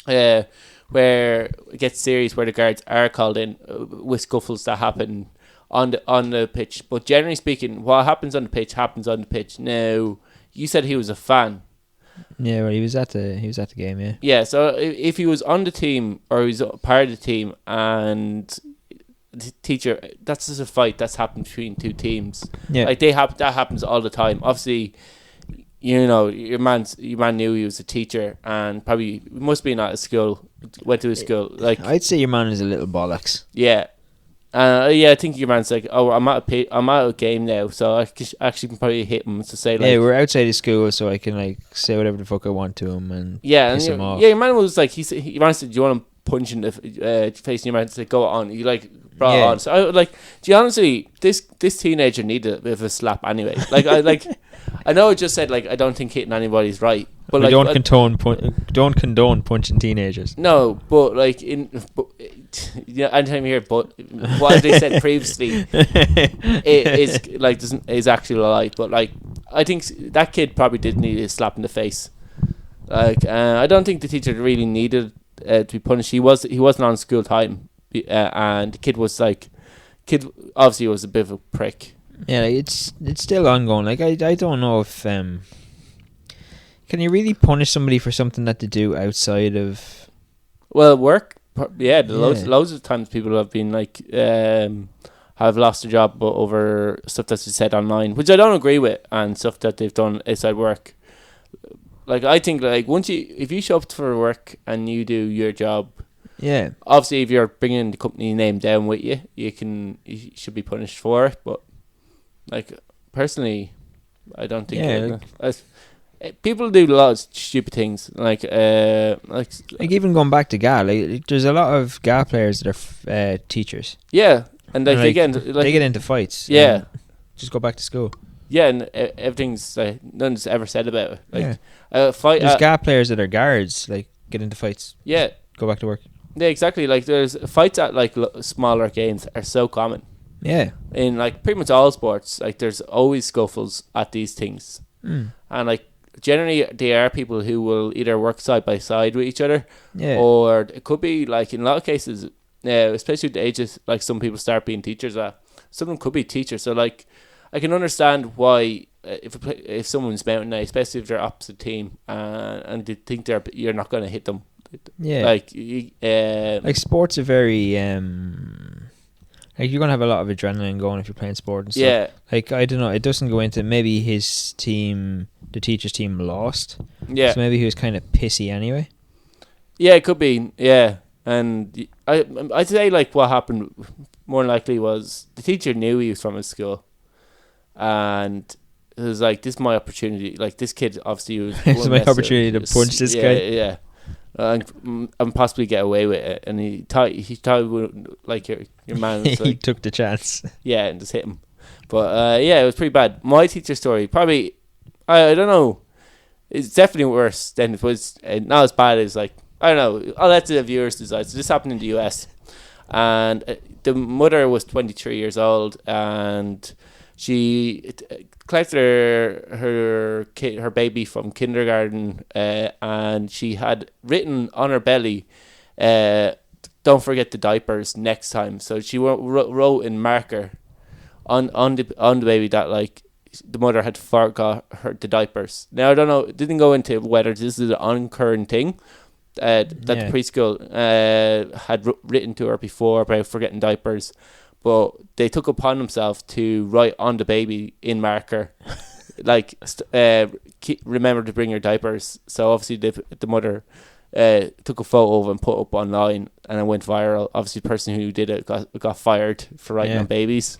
where it gets serious, where the guards are called in with scuffles that happen on the pitch. But generally speaking, what happens on the pitch happens on the pitch. Now, you said he was a fan. Yeah, well, he was at the game. Yeah. Yeah, so if he was on the team or he was part of the team and the teacher, that's just a fight that's happened between two teams. Yeah. Like that happens all the time. Obviously, your man knew he was a teacher and probably must be not at school. Went to his school. Like I'd say your man is a little bollocks. yeah. I think your man's like, oh, I'm at a game now, so I actually can probably hit him to say like, Yeah, we're outside of school, so I can like say whatever the fuck I want to him and piss him off. Yeah, your man was like, he man said, do you want to punch in the face? And your man said, go on. You like brought it on. So I like, do you honestly, this teenager needed a bit of a slap anyway. Like I know I just said like I don't think hitting anybody's right, but we like don't condone punching teenagers. no, but like anytime you hear but what they said previously is actually a lie. But like I think that kid probably did need a slap in the face. Like I don't think the teacher really needed to be punished. He wasn't on school time, and the kid obviously was a bit of a prick. Yeah, like, it's still ongoing. Like I don't know if can you really punish somebody for something that they do outside of work? Yeah, loads of times people have been like have lost their job over stuff that's said online, which I don't agree with, and stuff that they've done outside work. Like I think like if you show up for work and you do your job, yeah, obviously if you're bringing the company name down with you, you should be punished for it. But like personally, I don't think people do a lot of stupid things. Like even going back to GA, like there's a lot of GA players that are teachers. Yeah, and like, they get into fights. Yeah, just go back to school. Yeah, and everything's nothing's ever said about it. Like fight. There's GA players that are guards, like get into fights. Yeah, go back to work. Yeah, exactly. Like there's fights at like smaller games are so common. Yeah, in like pretty much all sports, like there's always scuffles at these things, and like generally they are people who will either work side by side with each other, or it could be like in a lot of cases, especially with the ages, like some people start being teachers. Some of them could be teachers. So like I can understand why if someone's mounting now, especially if they're opposite team, and they think you're not going to hit them. Yeah, like sports are very like you're gonna have a lot of adrenaline going if you're playing sport and stuff. Yeah, like I don't know, it doesn't go into maybe his team, the teacher's team lost. Yeah, so maybe he was kind of pissy anyway. Yeah, it could be. Yeah, and I'd say like what happened more than likely was the teacher knew he was from his school, and it was like, this is my opportunity. Like this kid obviously was. This is my opportunity to punch this guy. Yeah. And possibly get away with it, and he thought like your man was like, he took the chance, and just hit him. But it was pretty bad. My teacher story probably I don't know, it's definitely worse than it was. Not as bad as like, I don't know, I'll let the viewers decide. So this happened in the US, and the mother was 23 years old, and she collected her baby from kindergarten, and she had written on her belly, "Don't forget the diapers next time." So she wrote in marker on the baby that like the mother had forgot the diapers. Now I don't know, it didn't go into whether this is an oncurring thing that the preschool had written to her before about forgetting diapers. But they took upon themselves to write on the baby in marker, like, remember to bring your diapers. So obviously the mother took a photo of it and put it up online, and it went viral. Obviously the person who did it got fired for writing on babies.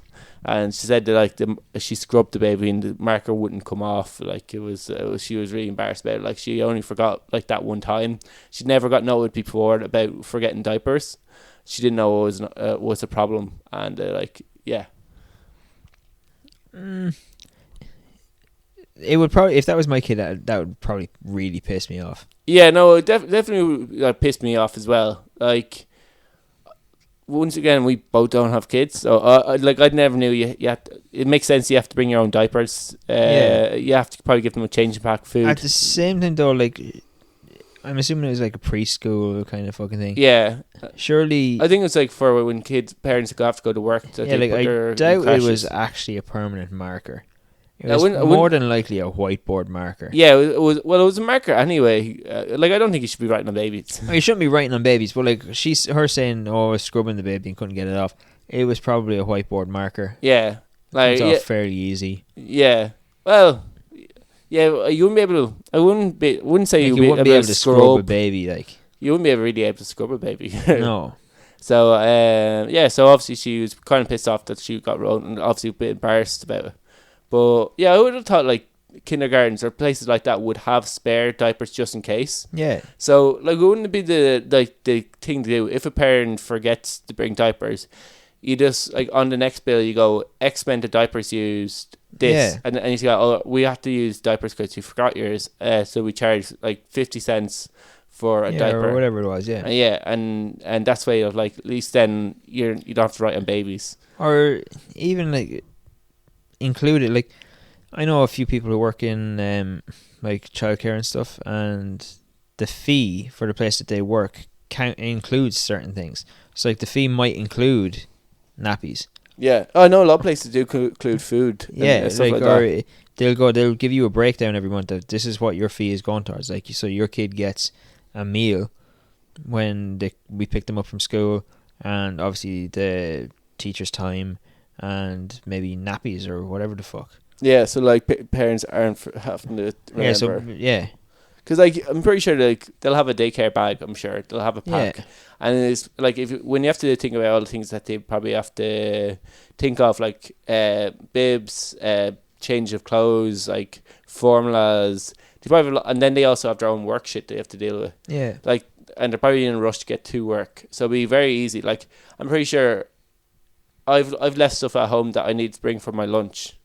And she said that like she scrubbed the baby and the marker wouldn't come off. Like it was she was really embarrassed about it. Like she only forgot like that one time. She'd never got noted before about forgetting diapers. She didn't know it was a problem, and it would probably, if that was my kid, that would probably really piss me off. Yeah, no, it definitely pissed me off as well. Like, once again, we both don't have kids, so I never knew you it makes sense. You have to bring your own diapers. You have to probably give them a changing pack food. At the same time, though, like, I'm assuming it was like a preschool kind of fucking thing. Yeah. Surely. I think it's like for when parents have to go to work. I doubt it was actually a permanent marker. It was more than likely a whiteboard marker. Yeah, it was a marker anyway. Like, I don't think you should be writing on babies. You shouldn't be writing on babies, but like her saying, "Oh, I was scrubbing the baby and couldn't get it off." It was probably a whiteboard marker. Yeah, like, it's off fairly easy. Yeah, well, yeah, you wouldn't be able to. Wouldn't say like you wouldn't be able to scrub a baby. Like, you wouldn't be really able to scrub a baby. No. So so obviously she was kind of pissed off that she got wrong, and obviously a bit embarrassed about it. But yeah, I would have thought like kindergartens or places like that would have spare diapers just in case. Yeah. So like, wouldn't it be the thing to do if a parent forgets to bring diapers? You just, like, on the next bill you go, X amount of diapers used this, and you go, oh, we have to use diapers because you forgot yours, so we charge like 50 cents for a diaper or whatever it was. and that's way of, like, at least then you don't have to write on babies, or even like included. Like, I know a few people who work in like childcare and stuff, and the fee for the place that they work includes certain things. So like the fee might include nappies. Yeah, I know a lot of places do include food. Yeah, stuff like that. Or they'll give you a breakdown every month of this is what your fee is going towards. Like, so your kid gets a meal when we pick them up from school, and obviously the teacher's time, and maybe nappies or whatever the fuck. Yeah, so like parents aren't having to remember. Yeah. Because, like, I'm pretty sure, like, they'll have a daycare bag. I'm sure they'll have a pack, and it's like, when you have to think about all the things that they probably have to think of, like bibs, change of clothes, like formulas. They probably and then they also have their own work shit they have to deal with. Yeah. Like, and they're probably in a rush to get to work, so it'll be very easy. Like, I'm pretty sure I've left stuff at home that I need to bring for my lunch.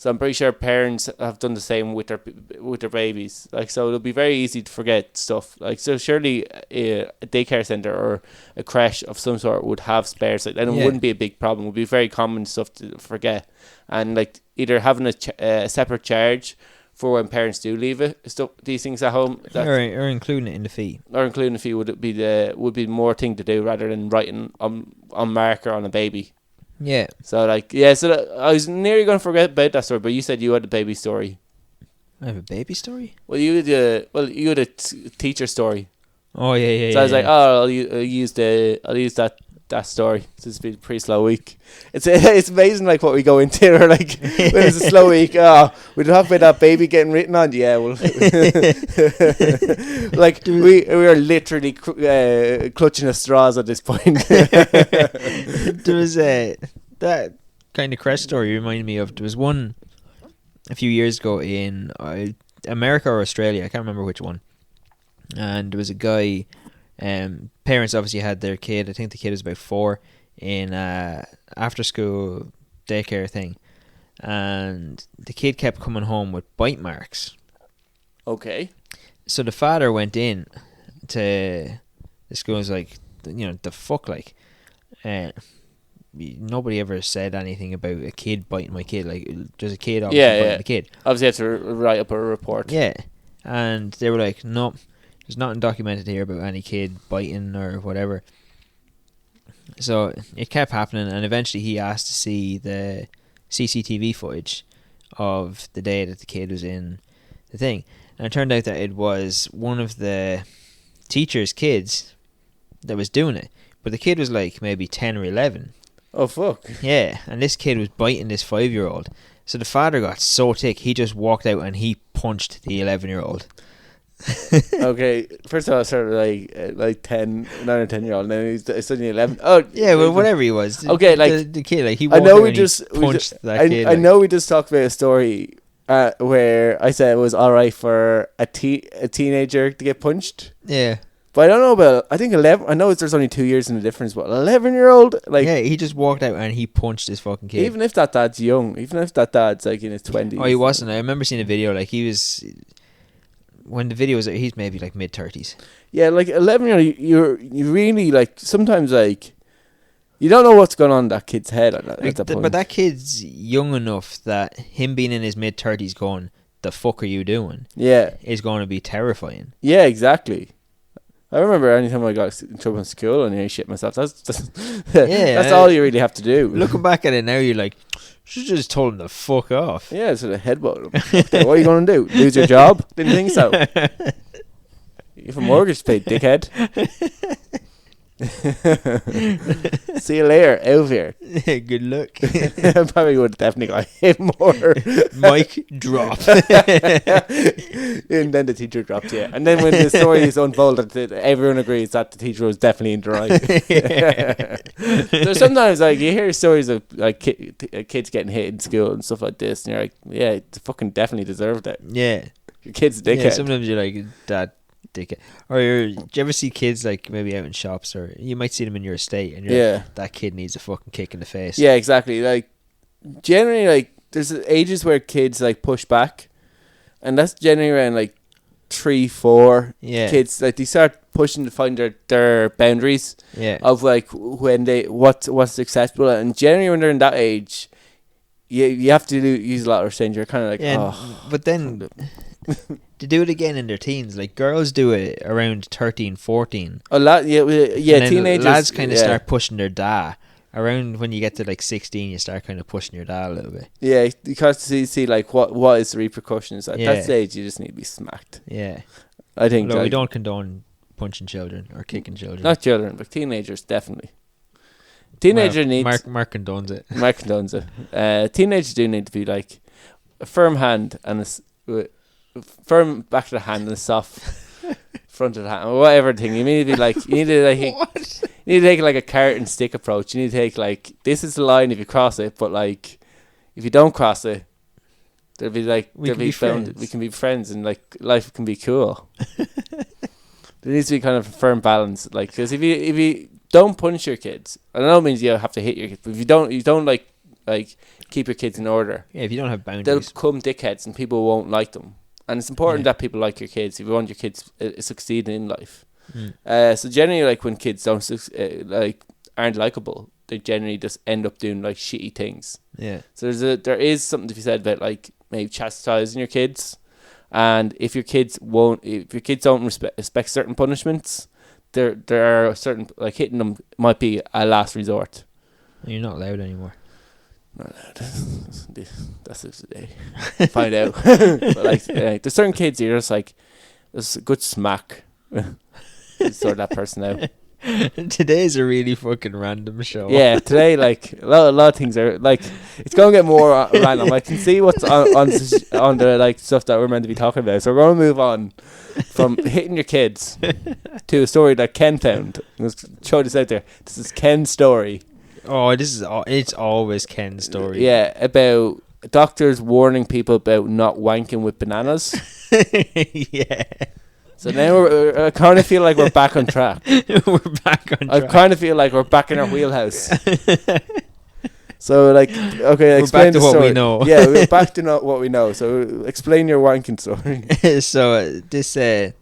So I'm pretty sure parents have done the same with their babies. Like, so it'll be very easy to forget stuff. Like, so surely a daycare center or a creche of some sort would have spares. Like, and it wouldn't be a big problem. It would be very common stuff to forget. And like, either having a separate charge for when parents do leave these things at home, or including it in the fee. Or including the fee would be more thing to do rather than writing on marker on a baby. Yeah. So like, I was nearly going to forget about that story, but you said you had a baby story. I have a baby story? Well, you had a teacher story. Oh yeah. So I was like, oh, I'll use that story. It's been a pretty slow week. It's amazing, like, what we go into. Or like, when it's a slow week, we talk about that baby getting written on. Yeah, well, like we are literally clutching at straws at this point. There was that kind of crash story reminded me of. There was one a few years ago in America or Australia. I can't remember which one. And there was a guy. Parents obviously had their kid. I think the kid was about 4 in after school daycare thing, and the kid kept coming home with bite marks. Okay. So the father went in to the school and was like, the fuck, like, nobody ever said anything about a kid biting my kid. Like, there's a kid obviously biting the kid. Obviously, you have to write up a report. Yeah, and they were like, no. There's nothing documented here about any kid biting or whatever. So it kept happening, and eventually he asked to see the CCTV footage of the day that the kid was in the thing. And it turned out that it was one of the teacher's kids that was doing it. But the kid was like maybe 10 or 11. Oh, fuck. Yeah, and this kid was biting this 5-year-old. So the father got so ticked, he just walked out and he punched the 11-year-old. Okay, first of all, I started like 9 or 10-year-old, and then he's suddenly 11. Oh, yeah, well, whatever he was. Okay, like the kid, like he. I know he punched that kid. I know we just talked about a story where I said it was all right for a teenager to get punched. Yeah, but I don't know about. I think 11. I know there's only 2 years in the difference, but 11-year-old, like, yeah, he just walked out and he punched this fucking kid. Even if that dad's young, even if that dad's like in his 20s. Oh, he wasn't. I remember seeing a video. Like, he was. When the video was out, he's maybe like mid-30s. Yeah, like 11-year-old, you really, like, sometimes, like, you don't know what's going on in that kid's head at that point. But that kid's young enough that him being in his mid-30s going, the fuck are you doing? Yeah. Is going to be terrifying. Yeah, exactly. I remember anytime I got in trouble in school and I shit myself, that's all you really have to do. Looking back at it now, you're like, Should have just told him to fuck off. Yeah, so the headbutt him. Okay, what are you going to do? Lose your job? Didn't think so. You have a mortgage to pay, dickhead. See you later, out of here. Good luck. Probably would have definitely got hit more. Mic drop. And then the teacher dropped you. And then when the story is unfolded, everyone agrees that the teacher was definitely in the right. So sometimes like you hear stories of like kids getting hit in school and stuff like this, and you're like, yeah, it fucking definitely deserved it. Yeah. Your kid's a dickhead. Yeah, sometimes you're like, that dickhead. Or do you ever see kids like maybe out in shops, or you might see them in your estate, and you're like, that kid needs a fucking kick in the face. Yeah, exactly. Like generally, like there's ages where kids like push back, and that's generally around like 3-4. Yeah. Kids like they start pushing to find their boundaries. Yeah. Of like when they what's acceptable, and generally when they're in that age, you have to use a lot of restraint. You're kind of like, but then. To do it again in their teens, like girls do it around 13, 14. A lot, teenagers. Lads kind of start pushing their da. Around when you get to like 16, you start kind of pushing your da a little bit. Yeah, because you see like what is the repercussions at that stage. You just need to be smacked. Yeah, I think. We don't condone punching children or kicking children. Not children, but teenagers definitely. Teenager needs. Mark condones it. Mark condones it. Teenagers do need to be like a firm hand and firm back of the hand and a soft front of the hand, or whatever thing. You need to be like, you need to take like a carrot and stick approach. You need to take like, this is the line if you cross it, but like if you don't cross it, there'll be like we can be friends, and like life can be cool. There needs to be kind of a firm balance, like, because if you don't punish your kids, I don't know, it means you have to hit your kids, but if you don't like keep your kids in order, if you don't have boundaries, they'll become dickheads and people won't like them. And it's important that people like your kids if you want your kids succeeding in life. So generally, like when kids don't aren't likable, they generally just end up doing like shitty things. Yeah. So there is something to be said about like maybe chastising your kids, and if your kids don't respect certain punishments, there are certain, like hitting them might be a last resort. You're not allowed anymore. Not allowed. That's it today. Find out. But like, there's certain kids you're just like, there's a good smack. Sort that person out. Today's a really fucking random show. Yeah, today like a lot of things are like, it's going to get more random. I can see what's on the like stuff that we're meant to be talking about. So we're going to move on from hitting your kids to a story that Ken found. Let's show this out there. This is Ken's story. Oh, it's always Ken's story. Yeah, about doctors warning people about not wanking with bananas. Yeah. So now I kind of feel like we're back on track. We're back on track. I kind of feel like we're back in our wheelhouse. So, like, okay, explain we're back to what we know. Yeah, we're back to what we know. So, explain your wanking story. So, this, I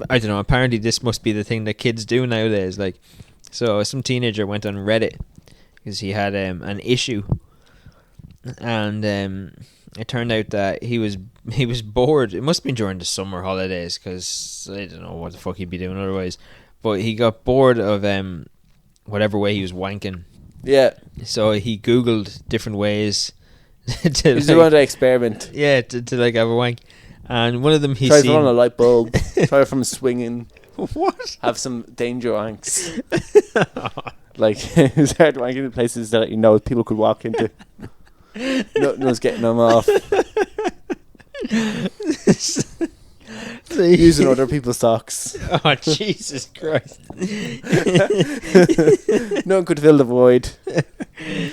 don't know, apparently this must be the thing that kids do nowadays. Like, so some teenager went on Reddit because he had an issue, and it turned out that he was bored. It must have been during the summer holidays, because I don't know what the fuck he'd be doing otherwise. But he got bored of whatever way he was wanking. Yeah. So he Googled different ways to. He wanted to experiment. Yeah, to like have a wank, and one of them he tried on a light bulb. Tried from swinging. What? Have some danger wanks. Like he started wanking in places that people could walk into. Nothing was getting them off. So using other people's socks. Oh, Jesus Christ. No one could fill the void.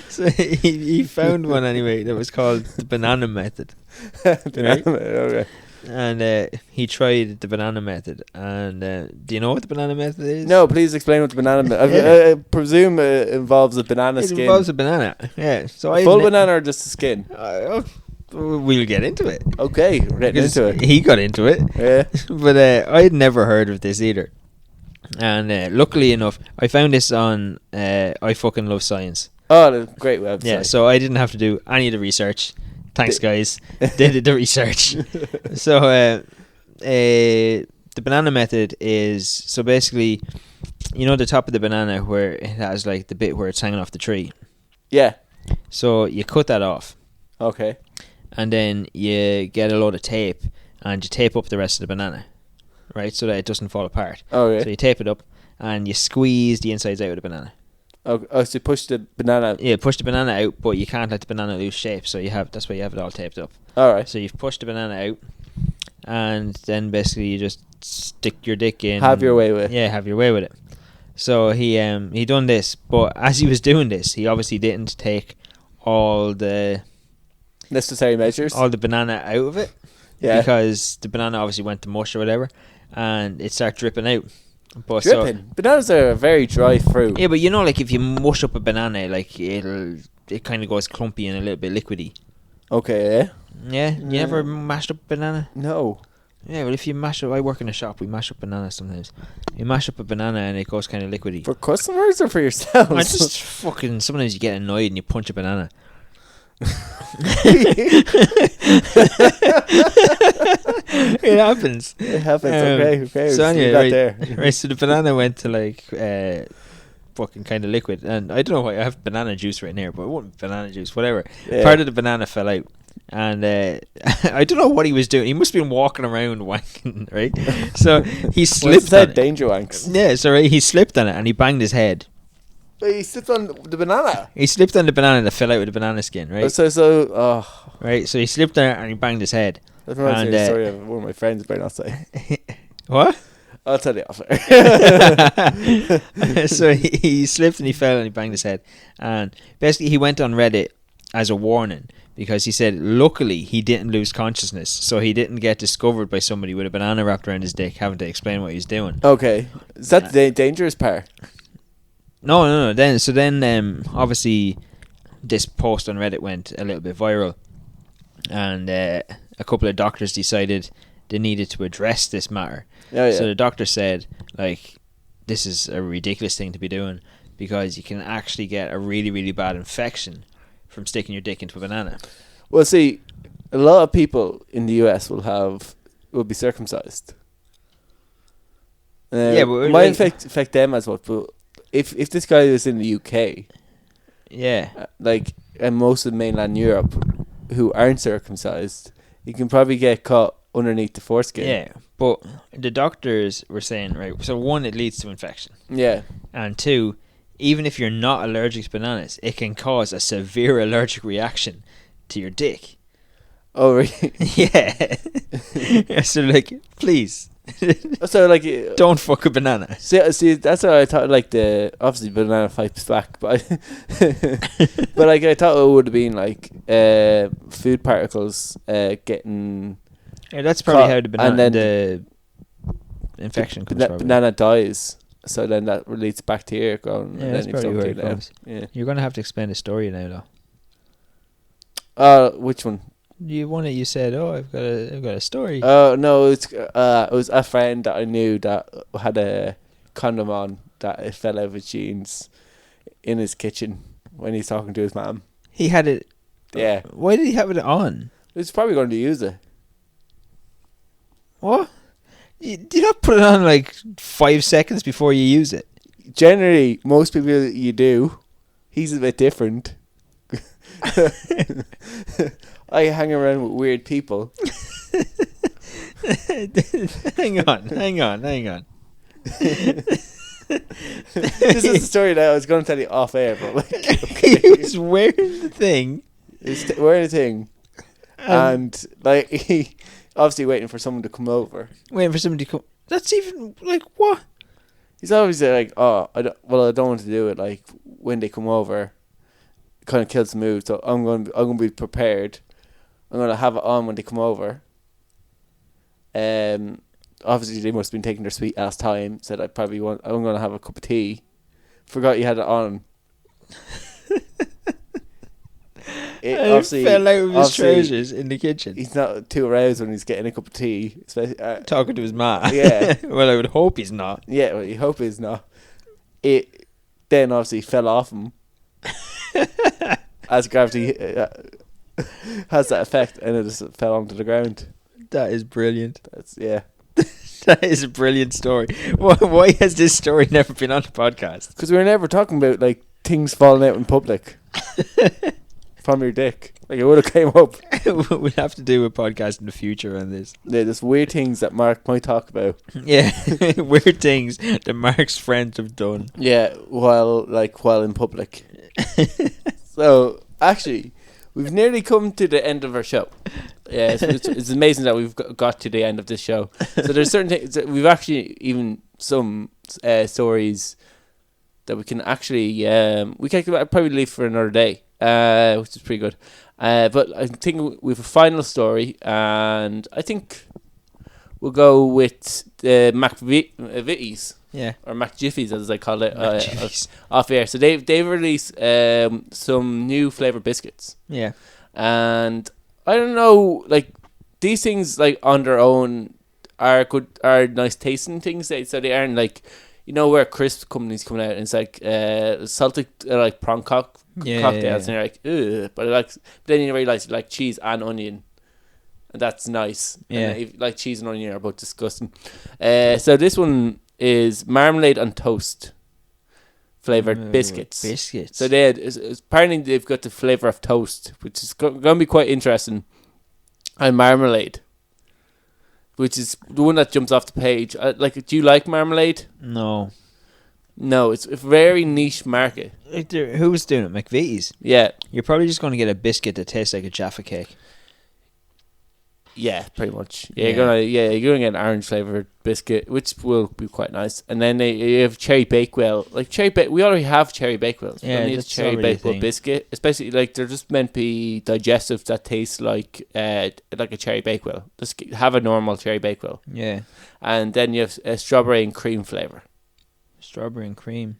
So he found one anyway that was called the banana method. Okay. And he tried the banana method. And do you know what the banana method is? No, please explain what the banana method. I presume it involves a banana skin. It involves a banana, yeah. So full banana or just the skin? We'll get into it. Okay, we're getting into it. He got into it. Yeah. But I had never heard of this either. And luckily enough, I found this on I Fucking Love Science. Oh, great website. Yeah, so I didn't have to do any of the research. Thanks, guys. They did the research. So the banana method is, so basically, you know the top of the banana where it has like the bit where it's hanging off the tree? Yeah. So you cut that off, Okay. and then you get a load of tape, and you tape up the rest of the banana, right, so that it doesn't fall apart. Okay. So you tape it up, and you squeeze the insides out of the banana. Oh, so you push the banana out. Yeah, push the banana out, but you can't let the banana lose shape. So that's why you have it all taped up. All right. So you've pushed the banana out, and then basically you just stick your dick in. Have your way with it. Yeah, have your way with it. So he done this, but as he was doing this, he obviously didn't take all the Necessary measures. banana out of it. Yeah. Because the banana obviously went to mush or whatever, and it started dripping out. But Dripping. Bananas are a very dry fruit. yeah, but you know, like if you mush up a banana, like it kind of goes clumpy and a little bit liquidy. Okay. Yeah. Yeah, you never mashed up a banana? No. Yeah, well, if you mash up, I work in a shop. We mash up bananas sometimes. You mash up a banana and it goes kind of liquidy. For customers or for yourselves? I just fucking sometimes you get annoyed and you punch a banana. It happens. It happens. Okay. So Let's leave anyway, that right, there. right, so the banana went to like fucking kind of liquid, and I don't know why I have banana juice right here, but it wasn't banana juice, whatever. Yeah. Part of the banana fell out, and I don't know what he was doing. He must have been walking around wanking, right? So he slipped on it. Danger wanks. Yeah, so right, he slipped on it and he banged his head. But he slipped on the banana. He slipped on the banana that fell out with the banana skin, right? Right. So he slipped on it and he banged his head. That reminds me of And, a story of one of my friends, but I'll say. What? I'll tell you off air. So he slipped and he fell and he banged his head. And basically he went on Reddit as a warning because he said luckily he didn't lose consciousness, so he didn't get discovered by somebody with a banana wrapped around his dick having to explain what he was doing. Okay. Is that the dangerous part? No. Then obviously this post on Reddit went a little bit viral, and a couple of doctors decided they needed to address this matter. Oh, yeah. So the doctor said, like, this is a ridiculous thing to be doing because you can actually get a really, really bad infection from sticking your dick into a banana. Well, see, a lot of people in the US will be circumcised. Yeah, but it might affect them as well. But if this guy was in the UK, yeah, and most of mainland Europe, who aren't circumcised, you can probably get caught underneath the foreskin. yeah. But the doctors were saying, right, so one, it leads to infection. Yeah. And two, even if you're not allergic to bananas, it can cause a severe allergic reaction to your dick. Oh, really? Yeah. So, like, please. So, like, don't fuck a banana. See, that's what I thought. Like, obviously banana fights back, but but like I thought it would have been like food particles getting. Yeah, that's probably how the infection comes. Banana dies, so then that leads to bacteria going. Yeah, and that's then probably where it it out. comes. Yeah. You're gonna have to explain the story now, though. Which one? You said, "Oh, I've got a story." Oh no, it was a friend that I knew that had a condom on that it fell out of his jeans in his kitchen when he's talking to his mom. He had it. Yeah. Why did he have it on? He's probably going to use it. What? You not put it on like 5 seconds before you use it. Generally, most people you do. He's a bit different. I hang around with weird people. Hang on. This is the story that I was going to tell you off air, but like, okay. He was wearing the thing. He's wearing a thing, and like he obviously waiting for someone to come over. Waiting for somebody to come. That's even like what? He's obviously like, oh, I don't want to do it. Like when they come over, it kind of kills the mood. So I'm going to be prepared. I'm going to have it on when they come over. Obviously they must have been taking their sweet ass time. Said I'm going to have a cup of tea. Forgot you had it on. It obviously fell out of his trousers in the kitchen. He's not too aroused when he's getting a cup of tea, especially talking to his ma. Yeah. Well, I would hope he's not. Yeah, well, you hope he's not. It then obviously fell off him as gravity has that effect, and it just fell onto the ground. That is brilliant. That is a brilliant story. Why has this story never been on the podcast? Because we were never talking about like things falling out in public from your dick. Like it would have came up. We'll have to do a podcast in the future on this. Yeah, there's weird things that Mark might talk about. Yeah, weird things that Mark's friends have done. Yeah, while in public. So actually, we've nearly come to the end of our show. Yeah, it's amazing that we've got to the end of this show. So there's certain things that we've actually even some stories that we can actually we can probably leave for another day, which is pretty good. But I think we have a final story, and I think we'll go with the McVitie's. Yeah. Or McJiffies, as I call it, off air. So they've released some new flavored biscuits. Yeah. And I don't know, like these things, like on their own, are nice tasting things. So they aren't like, where crisp companies coming out and it's like salted like prawn cocktails, and you're like, ugh. But then you realize you like cheese and onion, and that's nice. Yeah. And like cheese and onion are both disgusting. So this one is marmalade and toast flavored biscuits. So apparently they've got the flavor of toast, which is going to be quite interesting, and marmalade, which is the one that jumps off the page. Do you like marmalade? No, it's a very niche market. Who's doing it? McVitie's. Yeah, you're probably just going to get a biscuit that tastes like a Jaffa cake. Yeah, pretty much. You're gonna get an orange flavored biscuit, which will be quite nice. And then you have cherry bakewell. We already have cherry bakewells. Yeah, we don't need a cherry bakewell biscuit, especially they're just meant to be digestive that taste like a cherry bakewell. Just have a normal cherry bakewell. Yeah, and then you have a strawberry and cream flavor. Strawberry and cream.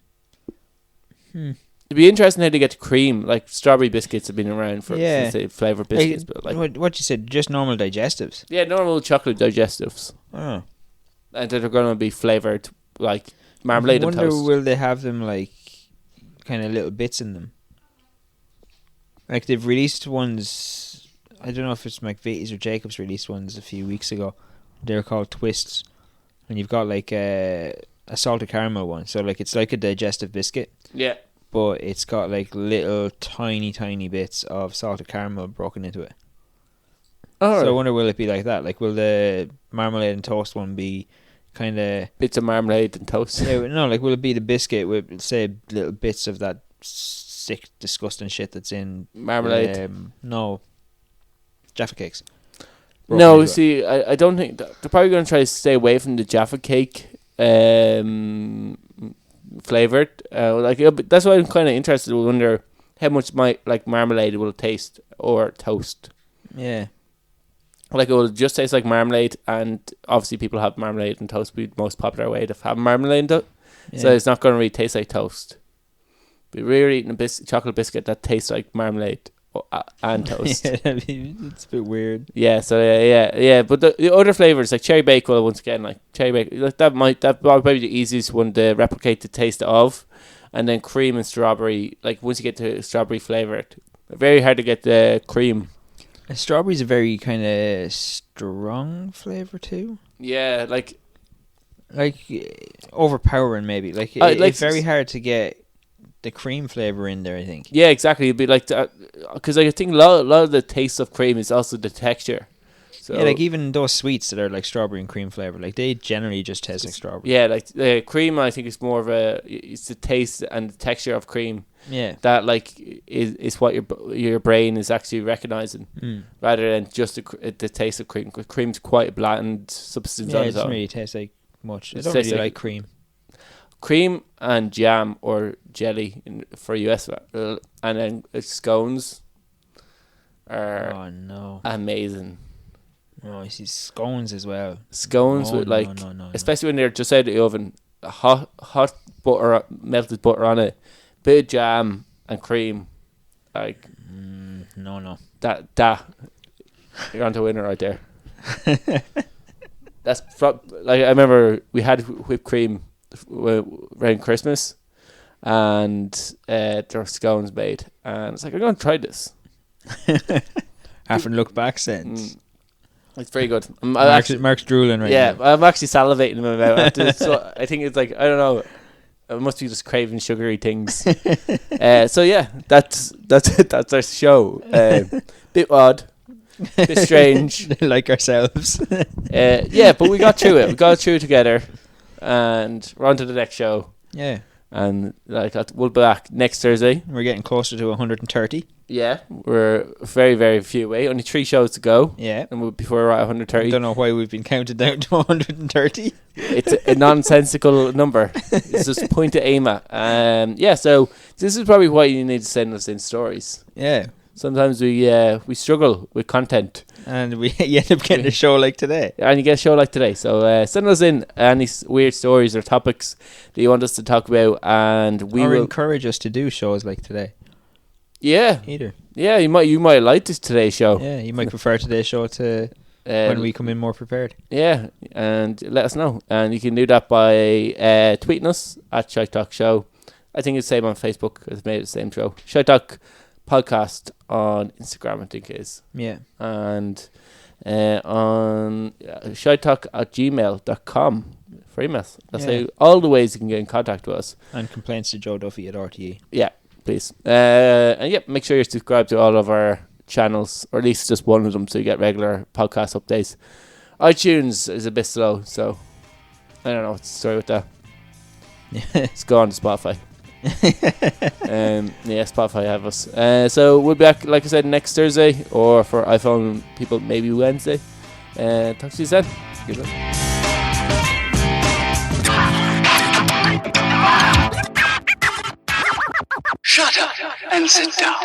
It'd be interesting how they get to cream. Like strawberry biscuits have been around for since they flavored biscuits, but what you said, just normal digestives. Yeah, normal chocolate digestives. Oh, and they're going to be flavored like marmalade and toast. Will they have them like kind of little bits in them? Like they've released ones. I don't know if it's McVitie's or Jacobs released ones a few weeks ago. They're called twists, and you've got like a salted caramel one. So like it's like a digestive biscuit. Yeah. But it's got like little tiny bits of salted caramel broken into it. Oh, so I wonder, will it be like that? Like, will the marmalade and toast one be kind of bits of marmalade and toast? No, like, will it be the biscuit with, say, little bits of that sick, disgusting shit that's in marmalade? No, Jaffa cakes. No, see, I don't think they're probably going to try to stay away from the Jaffa cake. Flavored, that's why I'm kind of interested. I wonder how much marmalade will taste or toast. Yeah, like it will just taste like marmalade, and obviously people have marmalade and toast be the most popular way to have marmalade. So it's not going to really taste like toast. But we're eating a chocolate biscuit that tastes like marmalade and toast. It's a bit weird. Yeah. So yeah. But the other flavors like cherry bakewell, once again, like cherry bakewell, that probably the easiest one to replicate the taste of, and then cream and strawberry. Like once you get to strawberry flavor, very hard to get the cream. Strawberry's a very kind of strong flavor too. Yeah, like overpowering maybe. Like it's very hard to get the cream flavor in there, I think. Yeah, exactly. It'd be like because I think a lot of the taste of cream is also the texture. So yeah, like even those sweets that are like strawberry and cream flavor, like they generally just taste like strawberry. Yeah, like the cream, I think is more of it's the taste and the texture of cream. Yeah, that like is what your brain is actually recognizing, rather than just the taste of cream. Cream's quite a bland substance. Yeah, on it its own. doesn't really taste like much. I don't really like cream. Cream and jam or jelly for US, and then scones are amazing. Oh, I see scones as well. Scones with especially when they're just out of the oven, hot butter, melted butter on it, bit of jam and cream, like that you're onto a winner right there. That's I remember we had whipped cream around Christmas, and there were scones made, and it's like I'm going to try this. Haven't looked back since. It's very good. Mark's drooling right now. Yeah, I'm actually salivating in my mouth after this, so I think it's like, I don't know. I must be just craving sugary things. So yeah, that's it. That's our show. Bit odd, bit strange, like ourselves. yeah, but we got through it. We got through it together, and we're on to the next show. Yeah, And we'll be back next Thursday. we're getting closer to 130. Yeah, we're very, very few away. Only 3 shows to go. Yeah, And before we're at 130. I don't know why we've been counted down to 130. It's a nonsensical number. It's just a point to aim at. Yeah, so this is probably why you need to send us in stories. Yeah, Sometimes we struggle with content. and you end up getting a show like today. And you get a show like today. So send us in any weird stories or topics that you want us to talk about, and we Or will encourage us to do shows like today. Yeah. Either. Yeah, you might like this today's show. Yeah, you might prefer today's show to when we come in more prepared. Yeah, and let us know. And you can do that by tweeting us at Shite Talk Show. I think it's the same on Facebook. It's made it the same show. Shite Talk Podcast on Instagram, I think it is. Yeah. And on shitetalk@gmail.com for emails. That's how all the ways you can get in contact with us. And complaints to Joe Duffy at RTE. Yeah, please. And yeah, make sure you're subscribed to all of our channels, or at least just one of them, so you get regular podcast updates. iTunes is a bit slow, so I don't know what's the story with that. Let's go on to Spotify. Yeah, Spotify have us. So we'll be back, like I said, next Thursday, or for iPhone people, maybe Wednesday. Talk to you then. Goodbye. Shut up and sit down.